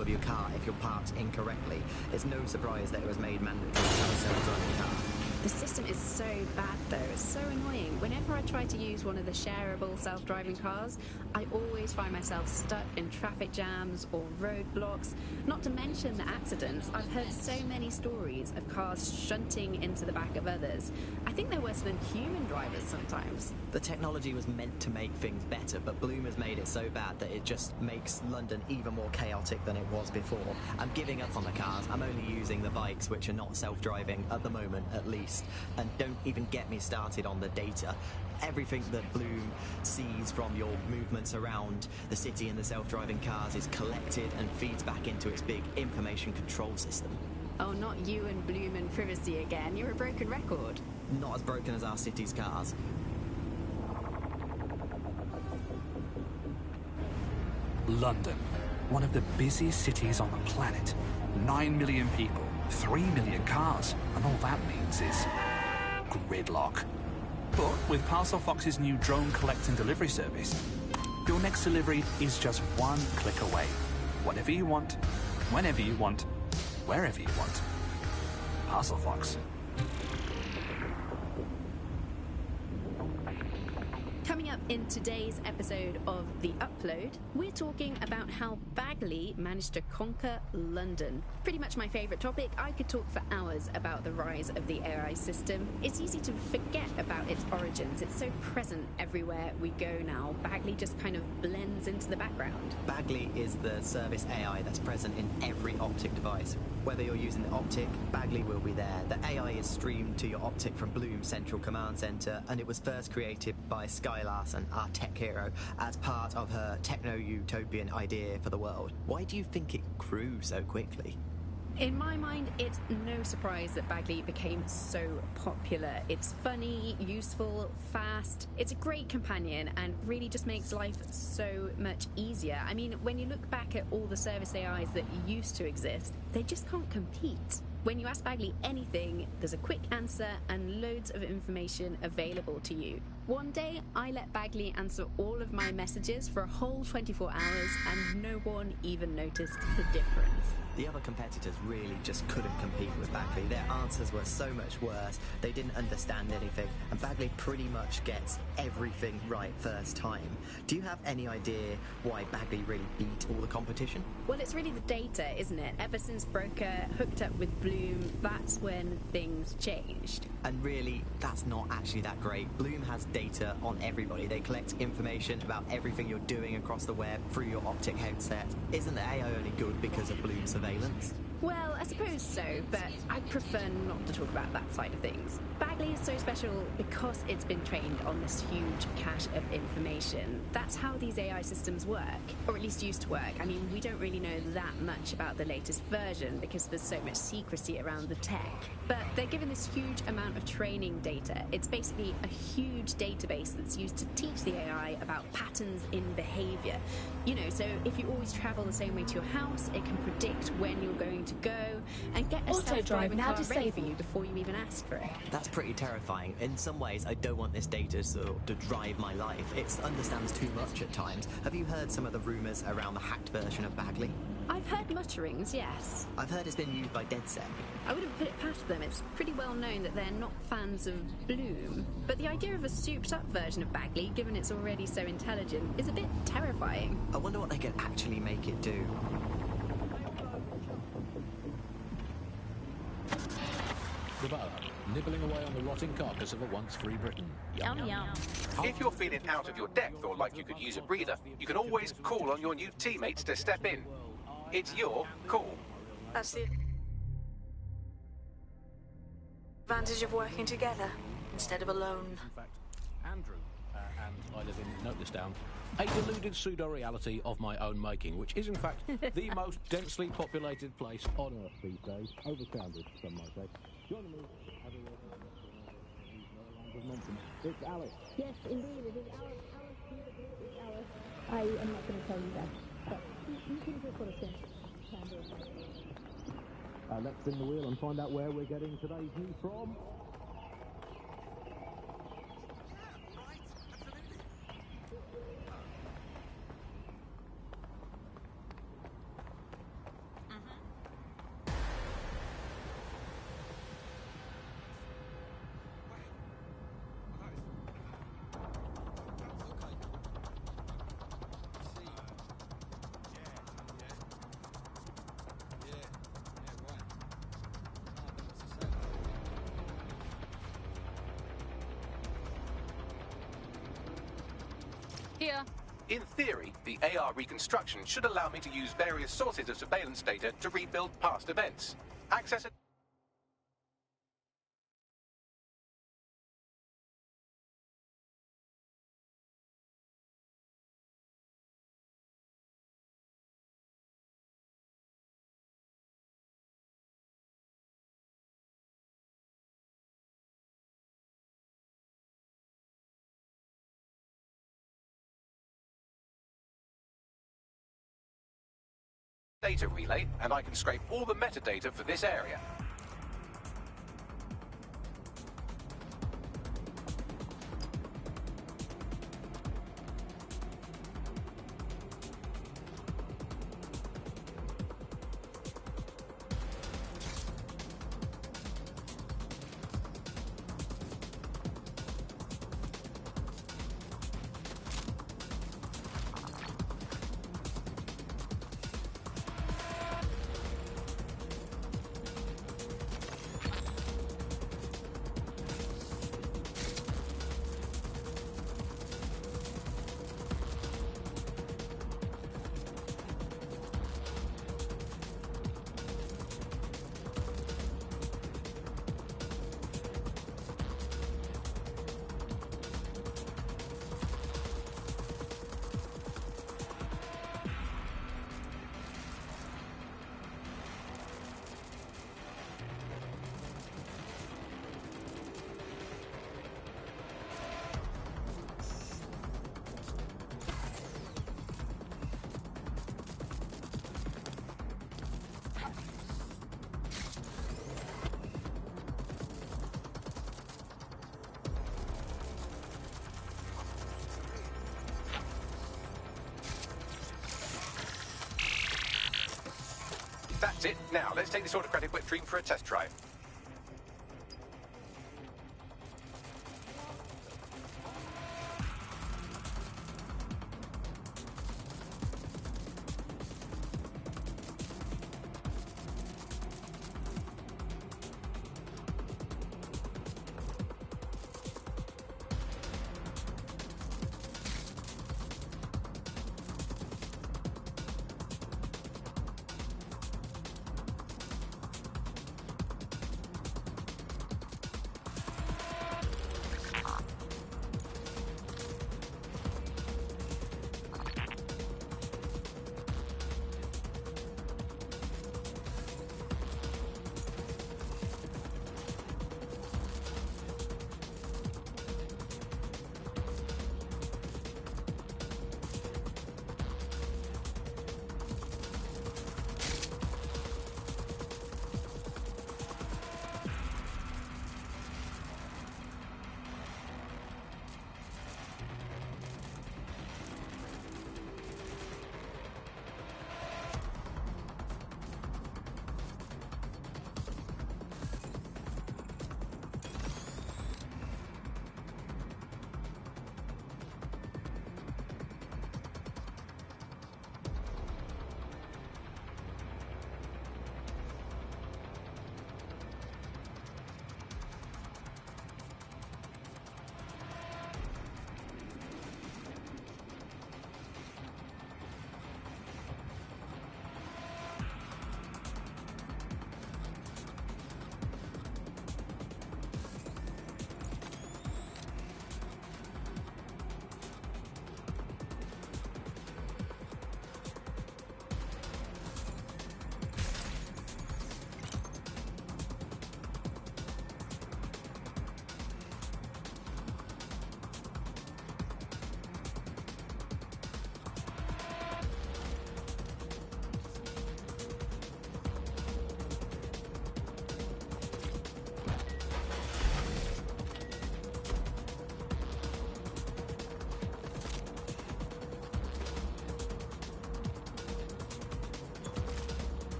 Of your car if you're parked incorrectly. It's no surprise that it was made mandatory to have a self-driving car. The system is so bad though, it's so annoying. Whenever I try to use one of the shareable self-driving cars, I always find myself stuck in traffic jams or roadblocks. Not to mention the accidents. I've heard so many stories of cars shunting into the back of others. I think they're worse than human drivers sometimes. The technology was meant to make things better, but Bloom has made it so bad that it just makes London even more chaotic than it was before. I'm giving up on the cars. I'm only using the bikes, which are not self-driving at the moment, at least. fast. And don't even get me started on the data. Everything that Bloom sees from your movements around the city and the self-driving cars is collected and feeds back into its big information control system. Oh, not you and Bloom and privacy again. You're a broken record. Not as broken as our city's cars. London, one of the busiest cities on the planet. 9 million people, 3 million cars, and all that means is gridlock. But with Parcel Fox's new drone collect and delivery service, your next delivery is just one click away. Whatever you want, whenever you want, wherever you want. Parcel Fox. Coming up in today's episode of The Upload, we're talking about how Bagley managed to conquer London. Pretty much my favourite topic. I could talk for hours about the rise of the AI system. It's easy to forget about its origins. It's so present everywhere we go now. Bagley just kind of blends into the background. Bagley is the service AI that's present in every Optic device. Whether you're using the Optic, Bagley will be there. The AI is streamed to your Optic from Bloom's central command centre, and it was first created by Sky Larson, our tech hero, as part of her techno-utopian idea for the world. Why do you think it grew so quickly? In my mind, it's no surprise that Bagley became so popular. It's funny, useful, fast. It's a great companion and really just makes life so much easier. I mean, when you look back at all the service AIs that used to exist, they just can't compete. When you ask Bagley anything, there's a quick answer and loads of information available to you. One day, I let Bagley answer all of my messages for a whole 24 hours and no one even noticed the difference. The other competitors really just couldn't compete with Bagley. Their answers were so much worse. They didn't understand anything, and Bagley pretty much gets everything right first time. Do you have any idea why Bagley really beat all the competition? Well, it's really the data, isn't it? Ever since Broker hooked up with Bloom, that's when things changed. And really, that's not actually that great. Bloom has data on everybody. They collect information about everything you're doing across the web through your Optic headset. Isn't the AI only good because of Bloom's surveillance? Well, I suppose so, but I prefer not to talk about that side of things. Bagley is so special because it's been trained on this huge cache of information. That's how these AI systems work, or at least used to work. I mean, we don't really know that much about the latest version because there's so much secrecy around the tech. But they're given this huge amount of training data. It's basically a huge database that's used to teach the AI about patterns in behavior. You know, so if you always travel the same way to your house, it can predict when you're going to go and get a self-driving car ready for you before you even ask for it. That's pretty terrifying. In some ways, I don't want this data to drive my life. It understands too much at times. Have you heard some of the rumours around the hacked version of Bagley? I've heard mutterings, yes. I've heard it's been used by DedSec. I wouldn't put it past them. It's pretty well known that they're not fans of Bloom. But the idea of a souped-up version of Bagley, given it's already so intelligent, is a bit terrifying. I wonder what they could actually make it do. The boa, nibbling away on the rotting carcass of a once free Britain. Yum, yum. If you're feeling out of your depth or like you could use a breather, you can always call on your new teammates to step in. It's your call. That's the advantage of working together instead of alone. In fact, Andrew and I live in, note this down, a deluded pseudo-reality of my own making, which is in fact the most densely populated place on Earth these days. Overcrowded, some might say. Joining me, it's Alice. Yes, indeed, it is Alice. It's Alice. I am not going to tell you that, but you can just sort of think. Let's spin the wheel and find out where we're getting today's news from. Here. In theory, the AR reconstruction should allow me to use various sources of surveillance data to rebuild past events. Access it. data relay, and I can scrape all the metadata for this area. That's it. Now, let's take this autocratic wet dream for a test drive.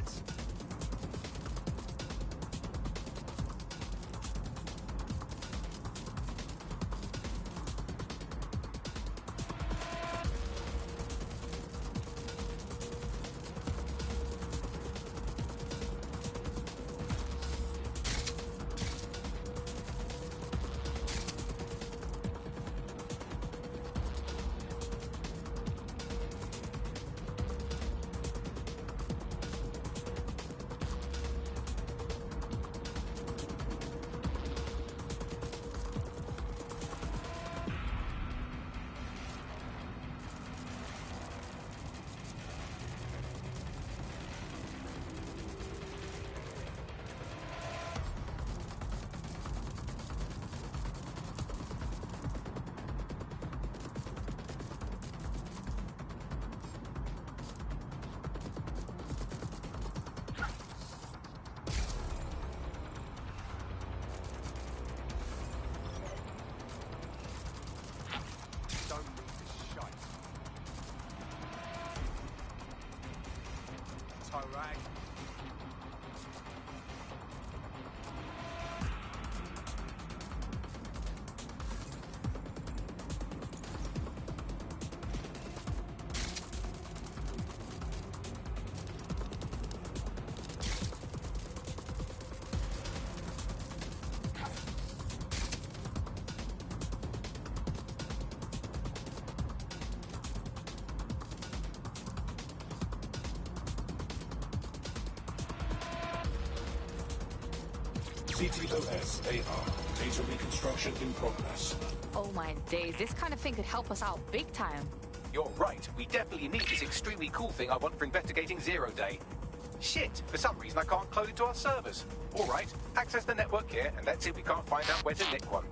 targets. Rag. CTOS AR. Data reconstruction in progress. Oh my days, this kind of thing could help us out big time. You're right. We definitely need this extremely cool thing I want for investigating Zero Day. Shit, for some reason I can't clone it to our servers. All right, access the network here, and let's see if we can't find out where to nick one.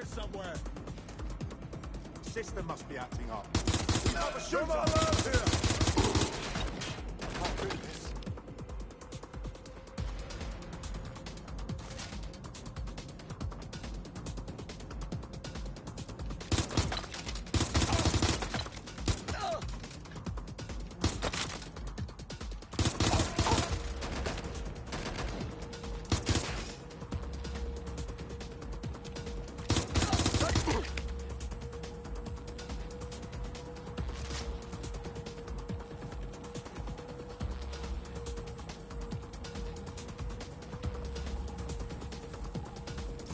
Somewhere. System must be acting up. Have a shooter! Here! I can't do this.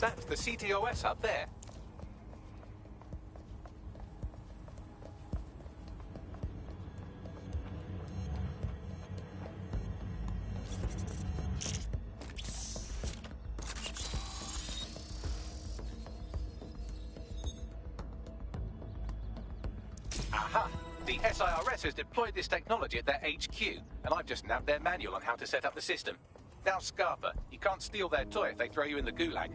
That's the CTOS up there. Aha! The SIRS has deployed this technology at their HQ, and I've just nabbed their manual on how to set up the system. Now, Scarpa, you can't steal their toy if they throw you in the gulag.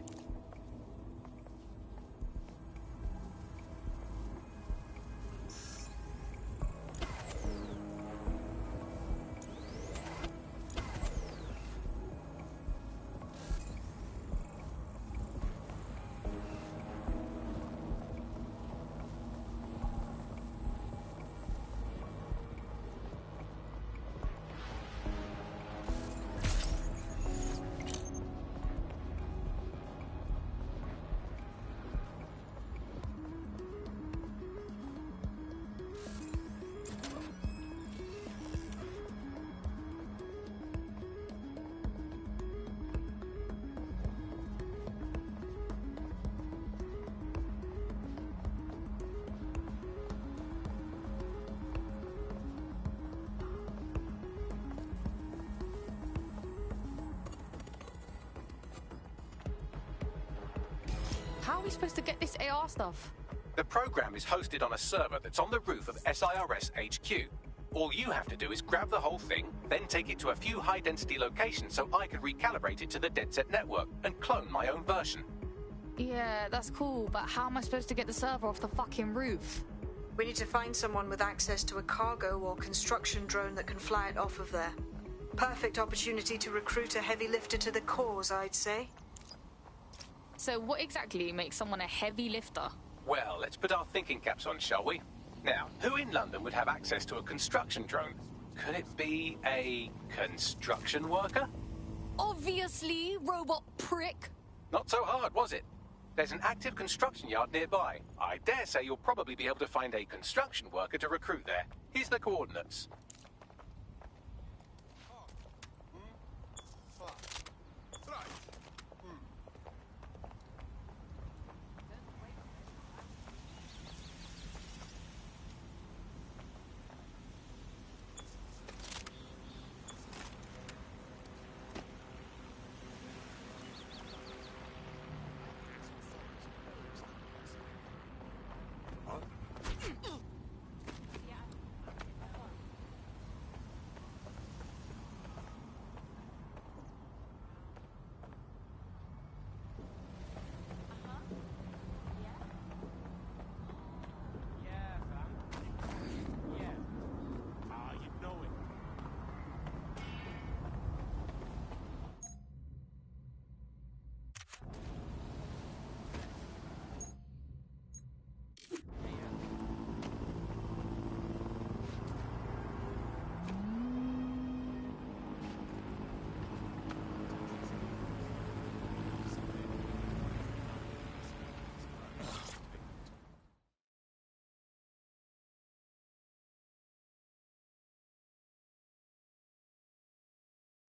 we supposed to get this AR stuff? The program is hosted on a server that's on the roof of SIRS HQ. All you have to do is grab the whole thing, then take it to a few high-density locations so I can recalibrate it to the DedSec network and clone my own version. Yeah, that's cool, but how am I supposed to get the server off the fucking roof? We need to find someone with access to a cargo or construction drone that can fly it off of there. Perfect opportunity to recruit a heavy lifter to the cause, I'd say. So what exactly makes someone a heavy lifter? Well, let's put our thinking caps on, shall we? Now, who in London would have access to a construction drone? Could it be a construction worker? Obviously, robot prick. Not so hard, was it? There's an active construction yard nearby. I dare say you'll probably be able to find a construction worker to recruit there. Here's the coordinates.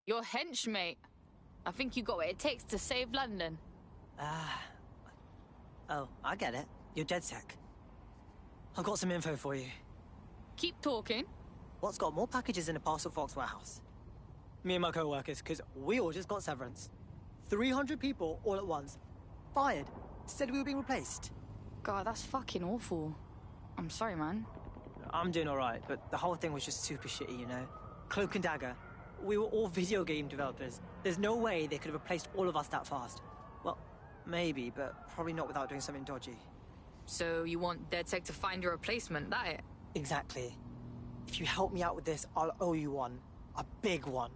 You're hench, mate. I think you got what it takes to save London. Oh, I get it. You're DedSec. I've got some info for you. Keep talking. What's got more packages in a parcel Fox warehouse? Me and my co-workers, because we all just got severance. 300 people all at once. Fired. Said we were being replaced. God, that's fucking awful. I'm sorry, man. I'm doing alright, but the whole thing was just super shitty, you know? Cloak and Dagger. We were all video game developers. There's no way they could have replaced all of us that fast. Well, maybe, but probably not without doing something dodgy. So you want DedSec to find your replacement, that it? Exactly. If you help me out with this, I'll owe you one. A big one.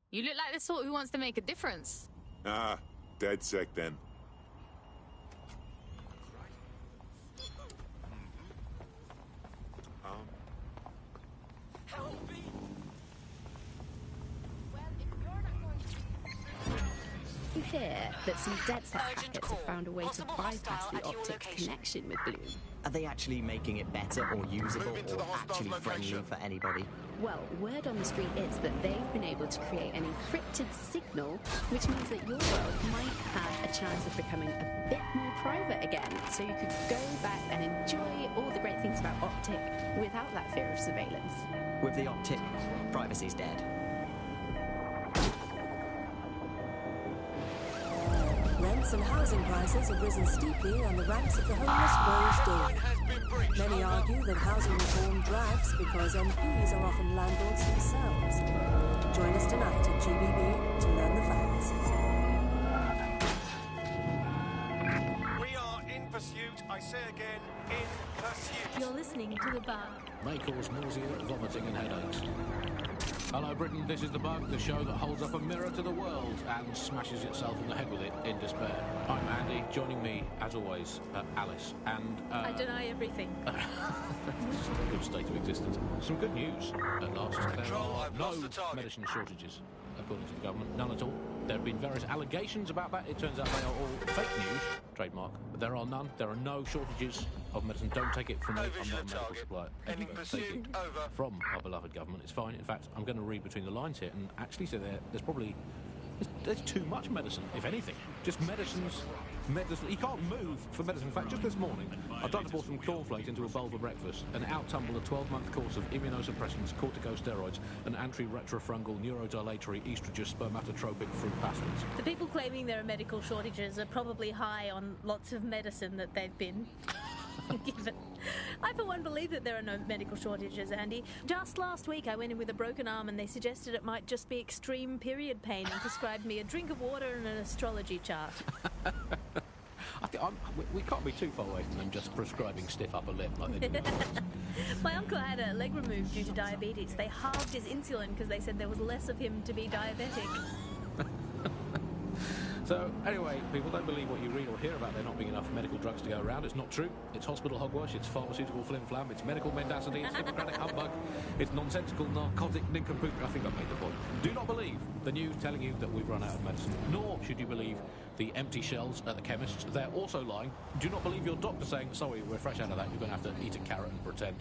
You look like the sort who wants to make a difference. Ah, DedSec then. You hear that some DedSec hackers have found a way to bypass the optic connection with Bloom. Are they actually making it better or usable or actually friendly for anybody? Well, word on the street is that they've been able to create an encrypted signal, which means that your world might have a chance of becoming a bit more private again, so you could go back and enjoy all the great things about optic without that fear of surveillance. With the optic, privacy's dead. Rents and housing prices have risen steeply and the ranks of the homeless grows dim. Many argue that housing reform drags because MPs are often landlords themselves. Join us tonight at GBB to learn the facts. We are in pursuit, I say again, in pursuit. You're listening to The Bug. May cause nausea, vomiting and headaches. Hello Britain, this is The Bug, the show that holds up a mirror to the world and smashes itself in the head with it in despair. I'm Andy, joining me, as always, Alice, and... I deny everything. It's a good state of existence. Some good news, at last. There are no medicine shortages, according to the government. None at all. There have been various allegations about that. It turns out they are all fake news, trademark, but there are none. There are no shortages of medicine. Don't take it from me. I'm not a medical supplier. Heading Take it pursuit, over. from our beloved government. It's fine. In fact, I'm going to read between the lines here and actually say there's probably... There's too much medicine, if anything. Just medicines. You can't move for medicine. In fact, just this morning, I've tried to pour some cornflakes into a bowl for breakfast and out-tumbled a 12-month course of immunosuppressants, corticosteroids, and anti-retrofungal neurodilatory estrogen spermatotropic fruit pastilles. The people claiming there are medical shortages are probably high on lots of medicine that they've been given. I, for one, believe that there are no medical shortages, Andy. Just last week, I went in with a broken arm and they suggested it might just be extreme period pain and prescribed me a drink of water and an astrology chart. I think we can't be too far away from them just prescribing stiff upper lip like they do. My uncle had a leg removed due to diabetes. They halved his insulin because they said there was less of him to be diabetic. So, anyway, people, don't believe what you read or hear about there not being enough medical drugs to go around. It's not true. It's hospital hogwash, it's pharmaceutical flim-flam, it's medical mendacity, it's Hippocratic humbug, it's nonsensical narcotic nincompoop. I think I've made the point. Do not believe the news telling you that we've run out of medicine, nor should you believe the empty shelves at the chemists. They're also lying. Do not believe your doctor saying, sorry, we're fresh out of that, you're going to have to eat a carrot and pretend.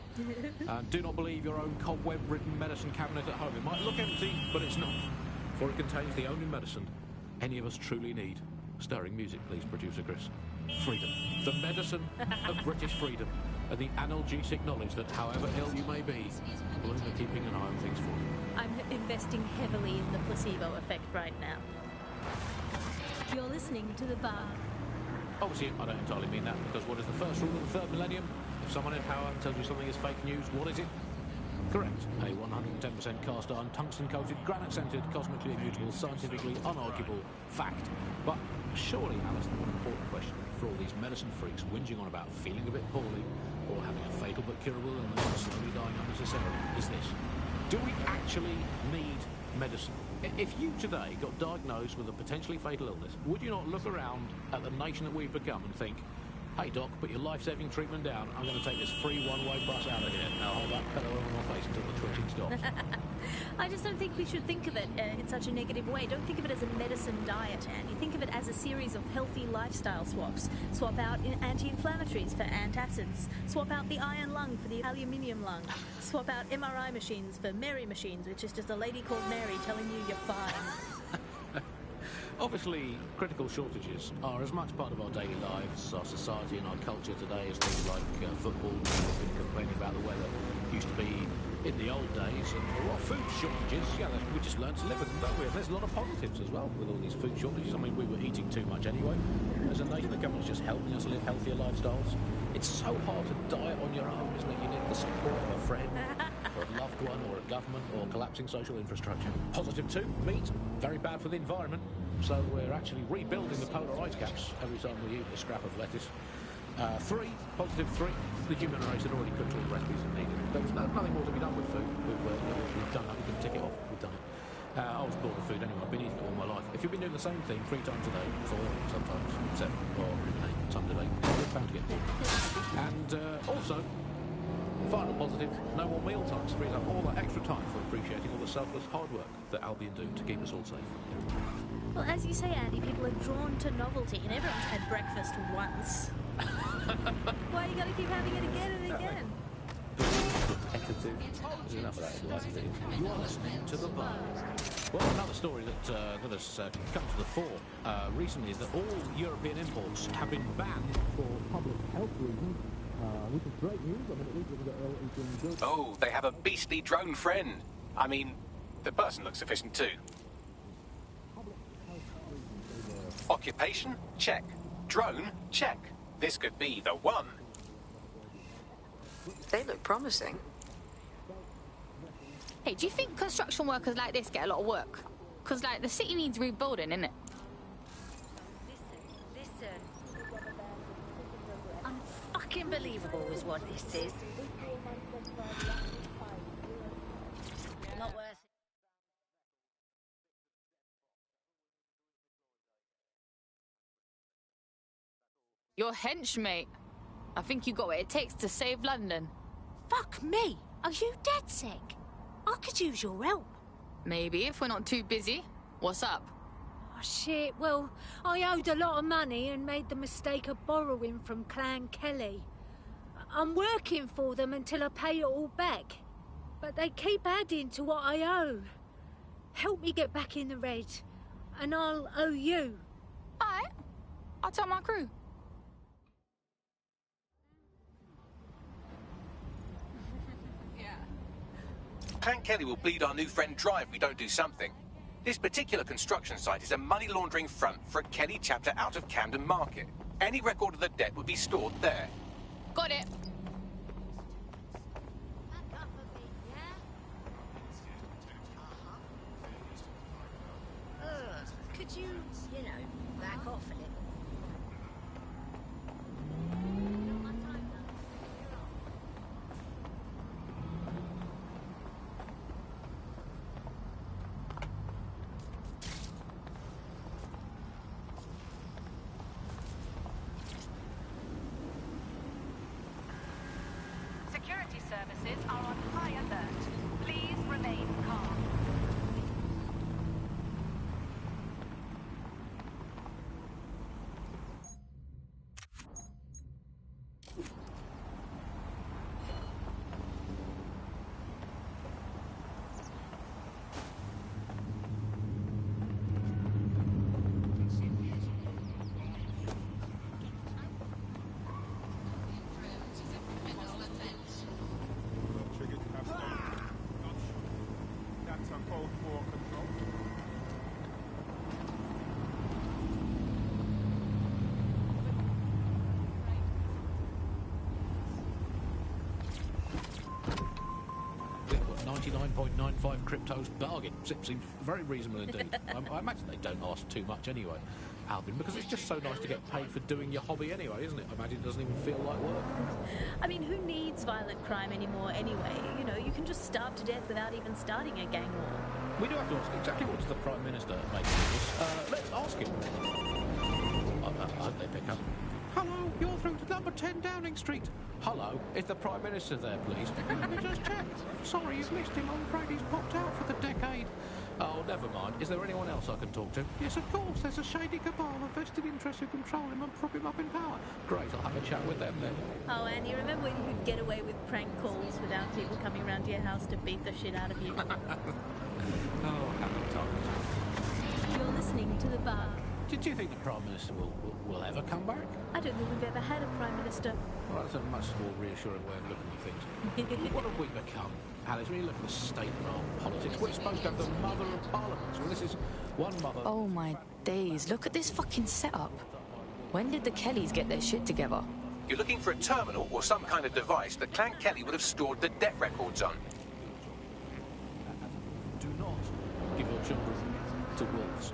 And do not believe your own cobweb-ridden medicine cabinet at home. It might look empty, but it's not, for it contains the only medicine any of us truly need. Stirring music, please, producer Chris. Freedom. The medicine of British freedom. And the analgesic knowledge that however ill you may be, Bloom are keeping an eye on things for you. I'm investing heavily in the placebo effect right now. You're listening to The Bar. Obviously, I don't entirely mean that, because what is the first rule of the third millennium? If someone in power tells you something is fake news, what is it? Correct. A 110% cast iron, tungsten-coated, granite-scented, cosmically immutable, scientifically unarguable fact. But surely, Alice, the one important question for all these medicine freaks whinging on about feeling a bit poorly or having a fatal but curable illness and slowly dying unnecessarily is this. Do we actually need medicine? If you today got diagnosed with a potentially fatal illness, would you not look around at the nation that we've become and think, hey, Doc, put your life-saving treatment down. I'm going to take this free one-way bus out of here. Now hold that pillow over my face until the twitching stops. I just don't think we should think of it in such a negative way. Don't think of it as a medicine diet, Andy. Think of it as a series of healthy lifestyle swaps. Swap out anti-inflammatories for antacids. Swap out the iron lung for the aluminium lung. Swap out MRI machines for Mary machines, which is just a lady called Mary telling you you're fine. Obviously, critical shortages are as much part of our daily lives, our society and our culture today as things like football. We've been complaining about the weather. Used to be in the old days, and there are food shortages. Yeah, we just learned to live with them, don't we? And there's a lot of positives as well with all these food shortages. I mean, we were eating too much anyway. As a nation, the government's just helping us live healthier lifestyles. It's so hard to diet on your own, isn't it? You need the support of a friend, or a loved one, or a government, or collapsing social infrastructure. Positive 2, meat. Very bad for the environment. So we're actually rebuilding the polar ice caps every time we eat a scrap of lettuce. 3, positive 3, the human race had already cooked all the recipes it needed. There was nothing more to be done with food. We've done that, we can tick it off, we've done it. I was bored of food anyway, I've been eating it all my life. If you've been doing the same thing 3 times a day, 4, sometimes 7, or 8 times a day, you're bound to get bored. And also, final positive, no more meal times. Frees up all that extra time for appreciating all the selfless hard work that Albion do to keep us all safe. Well, as you say, Andy, people are drawn to novelty, and everyone's had breakfast once. Why you gotta keep having it again and again? Repetitive. There's enough of that. You are listening to The Bar. Well, another story that has come to the fore recently is that all European imports have been banned for public health reasons. Which is great news. I mean, at least we've got Oh, they have a beastly drone friend. I mean, the person looks sufficient too. Occupation? Check. Drone? Check. This could be the one. They look promising. Hey, do you think construction workers like this get a lot of work? Because, like, the city needs rebuilding, innit? Listen. Unfucking believable is what this is. Not worth it. You're hench, mate. I think you got what it takes to save London. Fuck me! Are you dead sick? I could use your help. Maybe, if we're not too busy. What's up? Oh, shit. Well, I owed a lot of money and made the mistake of borrowing from Clan Kelly. I'm working for them until I pay it all back. But they keep adding to what I owe. Help me get back in the red, and I'll owe you. Alright. I'll tell my crew. Clan Kelly will bleed our new friend dry if we don't do something. This particular construction site is a money laundering front for a Kelly chapter out of Camden Market. Any record of the debt would be stored there. Got it. Could you, back off a little? Security services are on high alert. Please remain calm. That's a Cold War control. We've got 99.95 cryptos bargain. Seems very reasonable indeed. I imagine they don't ask too much anyway, Alvin, because it's just so nice to get paid for doing your hobby anyway, isn't it? I imagine it doesn't even feel like work. I mean, who needs violent crime anymore anyway? You know, you can just starve to death without even starting a gang war. We do have to ask exactly what does the Prime Minister make of this. Let's ask him. I hope they pick up. Hello, you're through to number 10 Downing Street. Hello, is the Prime Minister there, please? Let me just check. Sorry, you've missed him. I'm afraid he's popped out for the decade. Oh, never mind. Is there anyone else I can talk to? Yes, of course. There's a shady cabal of vested interests who control him and prop him up in power. Great, I'll have a chat with them then. Oh, Annie, remember when you could get away with prank calls without people coming around to your house to beat the shit out of you? Oh, happy times. You're listening to The Bug. Did you think the Prime Minister will ever come back? I don't think we've ever had a Prime Minister. Well, that's a much more reassuring way of looking at things. What have we become? Alice, when you look at the state of our politics, we're supposed to have the mother of parliaments. Well, this is one mother... Oh my days, look at this fucking setup. When did the Kellys get their shit together? You're looking for a terminal or some kind of device that Clan Kelly would have stored the debt records on. Do not give your children to wolves.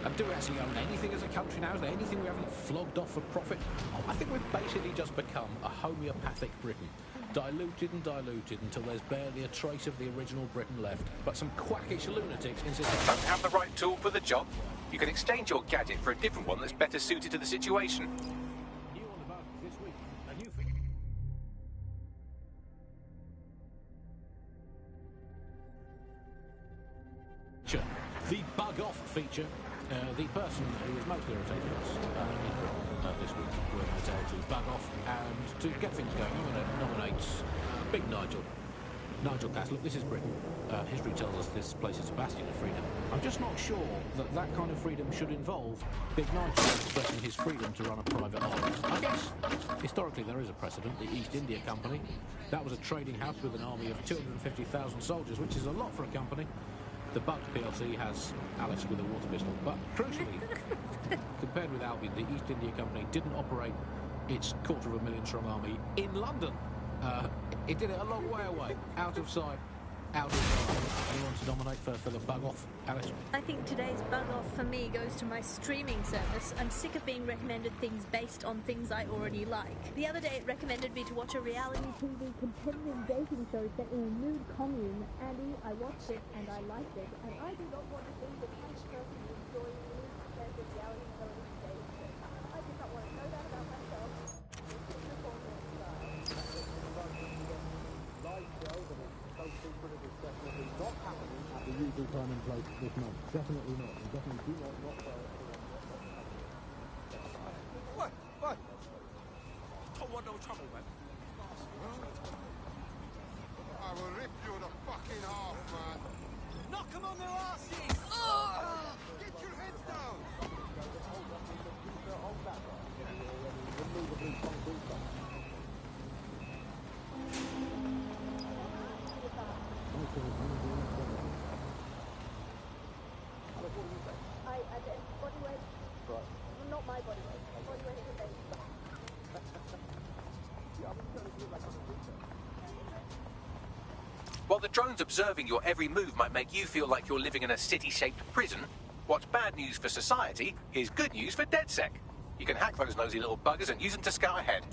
And do we actually own anything as a country now? Is there anything we haven't flogged off for profit? Oh, I think we've basically just become a homeopathic Britain. Diluted and diluted until there's barely a trace of the original Britain left. But some quackish lunatics insist... Don't have the right tool for the job? You can exchange your gadget for a different one that's better suited to the situation. New on the bug this week. A new feature. The bug off feature. The person who was most irritating us in Britain this week, we're going to tell to bug off, and to get things going, I'm going to nominate Big Nigel. Nigel Cass. Look, this is Britain. History tells us this place is a bastion of freedom. I'm just not sure that that kind of freedom should involve Big Nigel expressing his freedom to run a private office. I guess historically there is a precedent, the East India Company. That was a trading house with an army of 250,000 soldiers, which is a lot for a company. The Bug PLC has Alice with a water pistol, but crucially, compared with Albion, the East India Company didn't operate its 250,000-strong army in London. It did it a long way away, out of sight, out of mind. Anyone to nominate for the Bug Off, Alice? I think today's bug off for me goes to my streaming service. I'm sick of being recommended things based on things I already like. The other day it recommended me to watch a reality TV competitive dating show set in a nude commune. Andy, I watched it and I liked it, and I do not want to be the kind of person who enjoys nude competitive reality television dating shows. I do not want to know that about myself. Live show that is so secret it is definitely not happening at the full-time in place this month. Definitely not. And definitely do not What? Don't want no trouble, man. I will rip you the fucking half, man. Knock 'em on their asses! Get your heads down! Body weight. Right. Not my body weight. Body weight is a baby. While the drones observing your every move might make you feel like you're living in a city-shaped prison, what's bad news for society is good news for DedSec. You can hack those nosy little buggers and use them to scout ahead.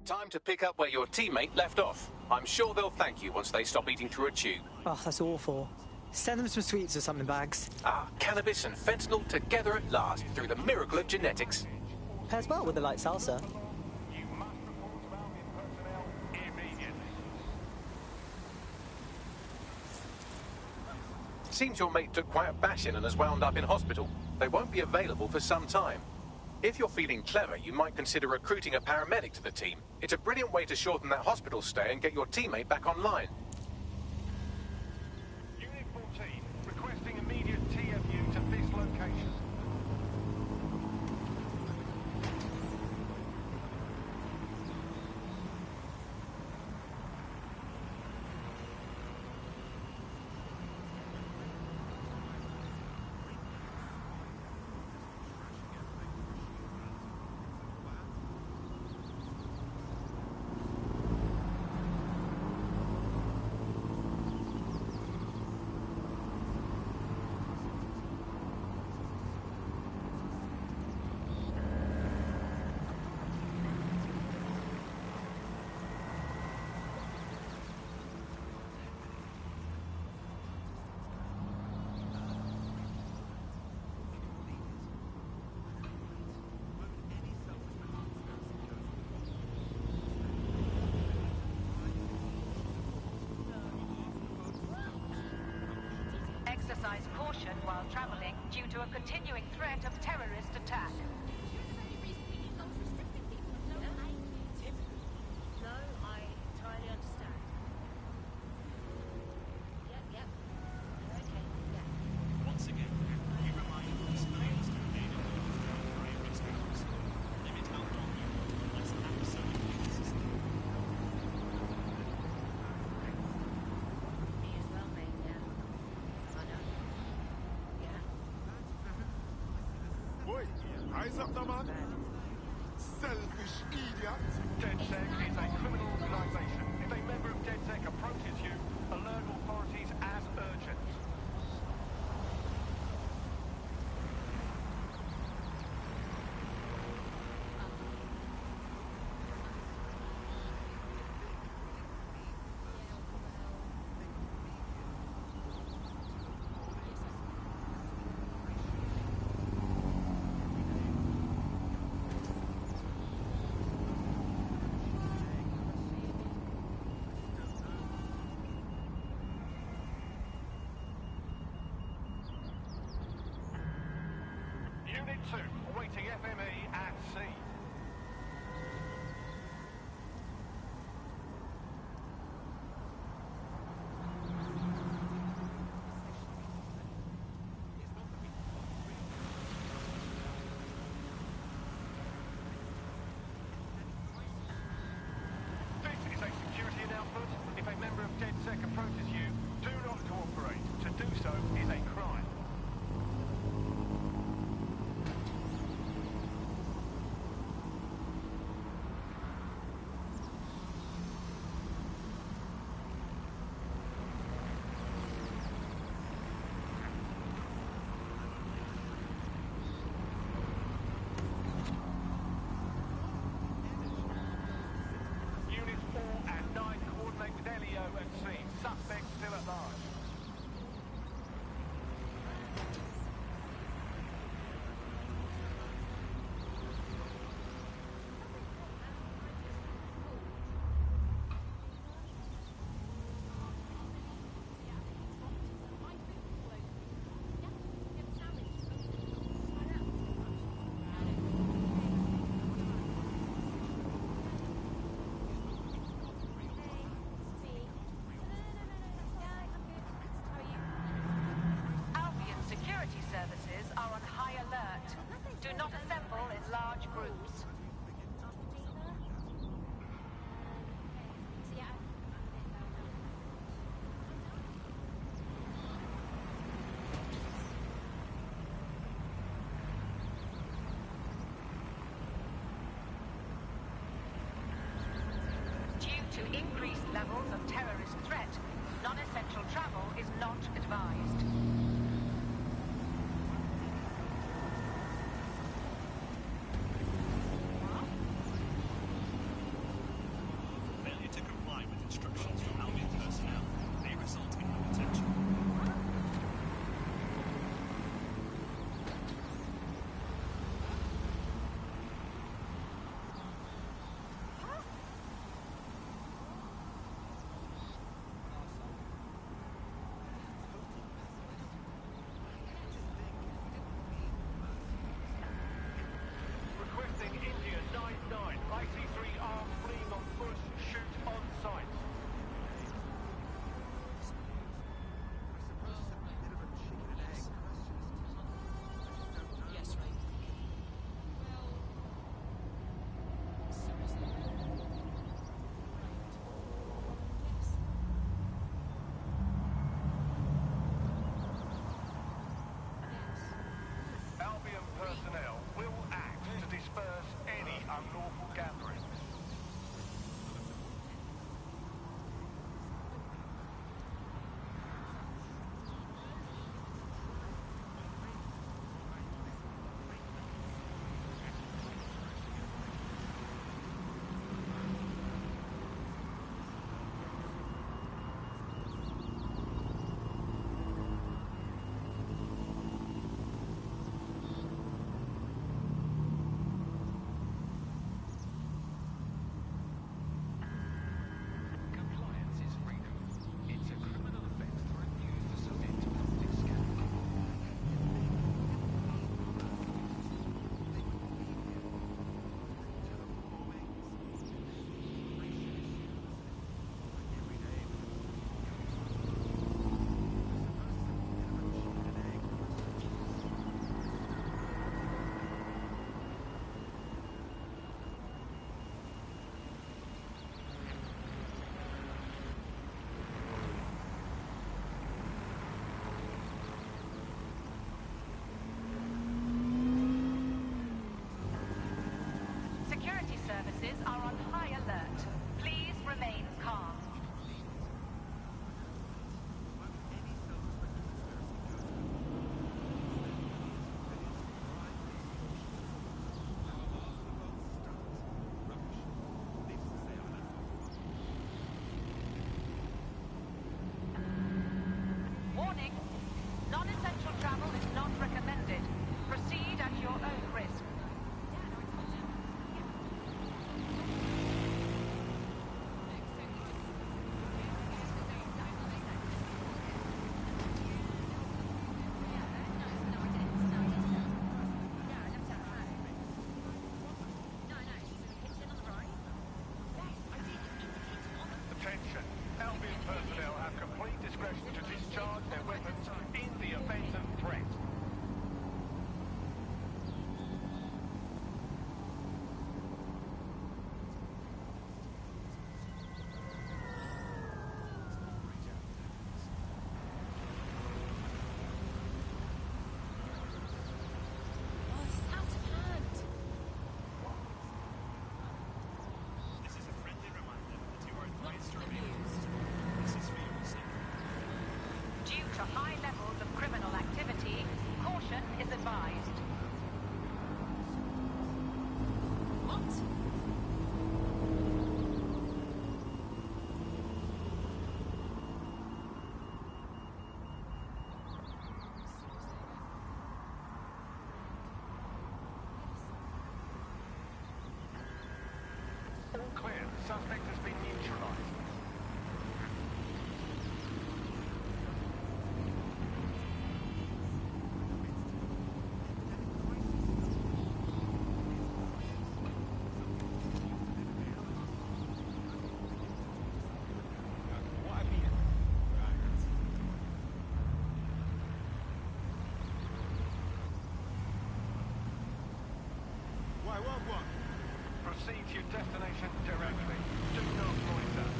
Time to pick up where your teammate left off. I'm sure they'll thank you once they stop eating through a tube. Oh, that's awful. Send them some sweets or something, Bags. Ah, cannabis and fentanyl together at last through the miracle of genetics. Pairs well with a light salsa. Seems your mate took quite a bashing and has wound up in hospital. They won't be available for some time. If you're feeling clever, you might consider recruiting a paramedic to the team. It's a brilliant way to shorten that hospital stay and get your teammate back online. Unit 14, requesting immediate TFU to this location. exercise caution while traveling due to a continuing threat of terrorist attack. No, I entirely understand. Yep. Okay, yeah. Once again, we remind listeners to remain in the brave examples. Limit how long you want unless absolutely necessary. Me as well, mate, yeah. I know. Yeah. Boy, eyes up, the man. Selfish idiot. DedSec is a criminal organisation. If a member of DedSec approaches you, alert authorities as urgent. Unit 2, awaiting FME at sea. This is a security announcement. If a member of DedSec approaches you, do not cooperate. To do so is a crime. Units 4 and 9 coordinate with LEO at sea. Suspect still at large. Albion security services are on high alert. Do not assemble in large groups. Due to increased levels of terrorist threat, non-essential travel is not advised. Failure to comply with instructions from Albion personnel may result in your detention. I want one. Proceed to your destination directly. Do not loiter.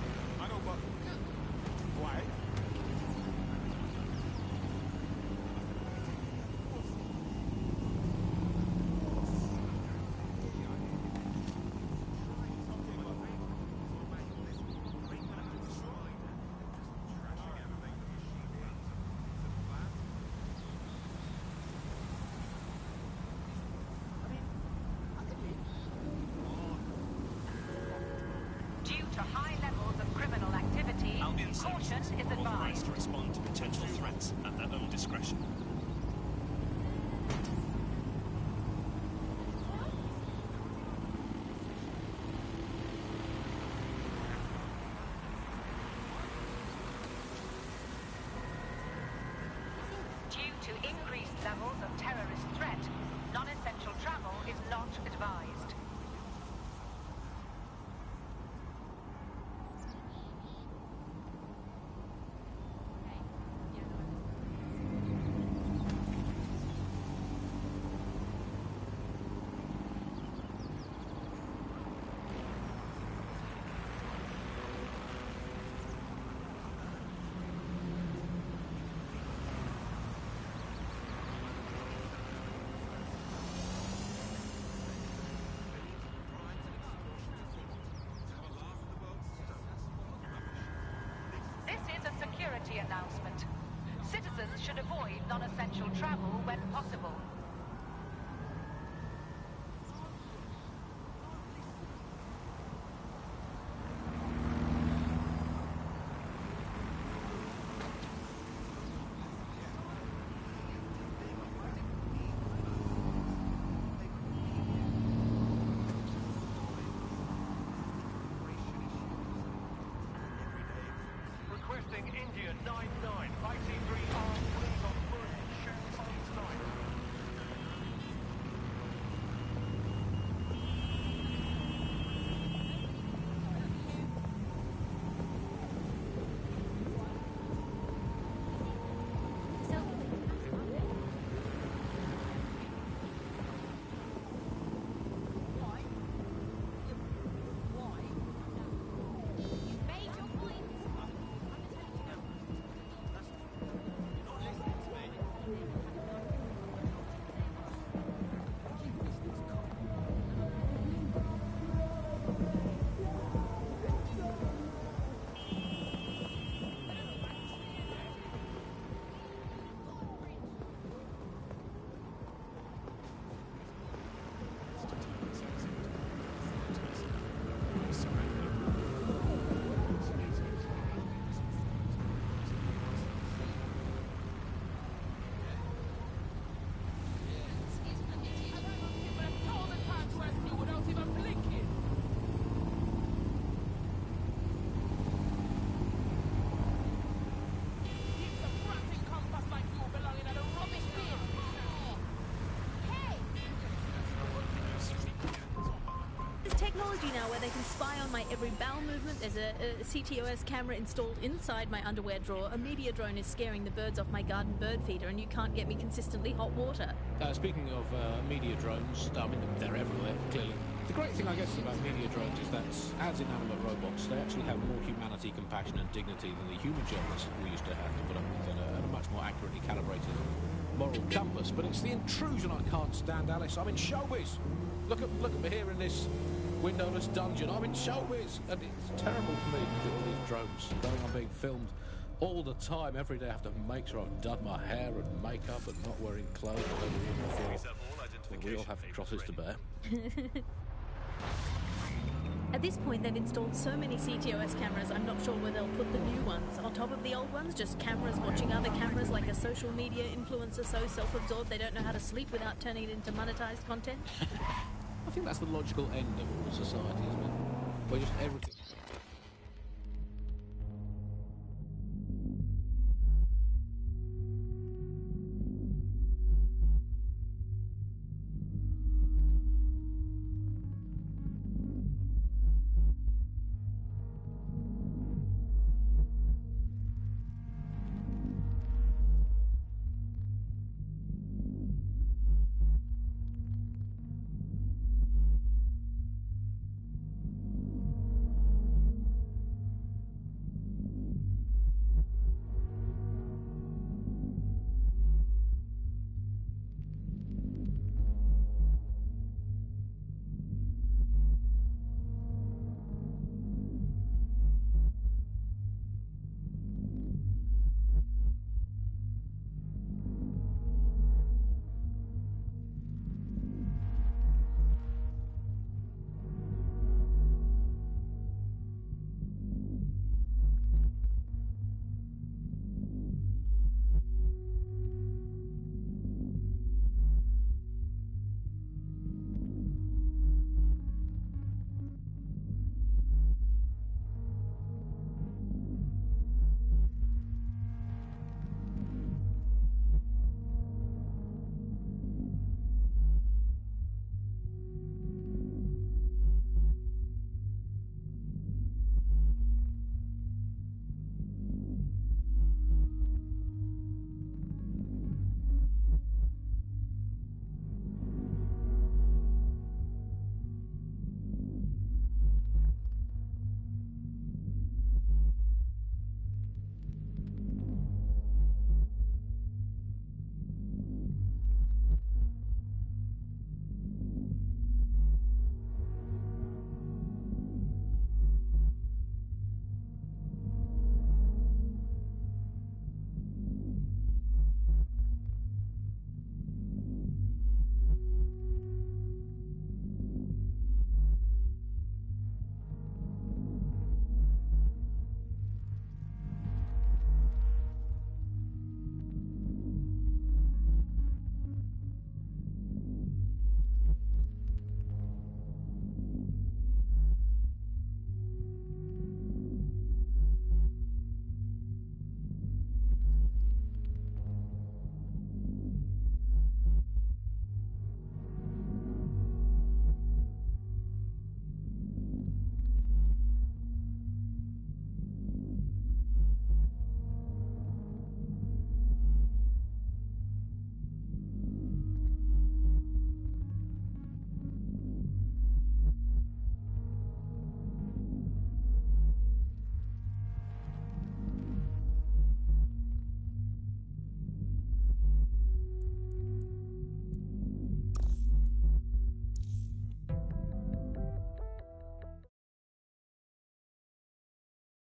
I know, but why? Due to high levels of criminal activity, caution is advised. To respond to potential threats at their own discretion. Due to increased levels of terrorist threat, non-essential travel is not advised. This is a security announcement. Citizens should avoid non-essential travel when possible. Requesting India 99, IT3 armed, please on foot, shoot on sight. Technology now where they can spy on my every bowel movement. There's a CTOS camera installed inside my underwear drawer. A media drone is scaring the birds off my garden bird feeder, and you can't get me consistently hot water. Speaking of media drones, I mean, they're everywhere, clearly. The great thing, I guess, about media drones is that, as inanimate robots, they actually have more humanity, compassion and dignity than the human journalists we used to have to put up with, and a much more accurately calibrated moral compass. But it's the intrusion I can't stand, Alice. I'm in showbiz. Look at me here in this windowless dungeon. I'm in showbiz, and it's terrible for me with all these drones going on being filmed all the time. Every day I have to make sure I've done my hair and makeup and not wearing clothes I've never worn before. Well, we all have crosses to bear. At this point, they've installed so many CTOS cameras, I'm not sure where they'll put the new ones. On top of the old ones, just cameras watching other cameras, like a social media influencer so self-absorbed they don't know how to sleep without turning it into monetized content. I think that's the logical end of all society, isn't it? Where just everything...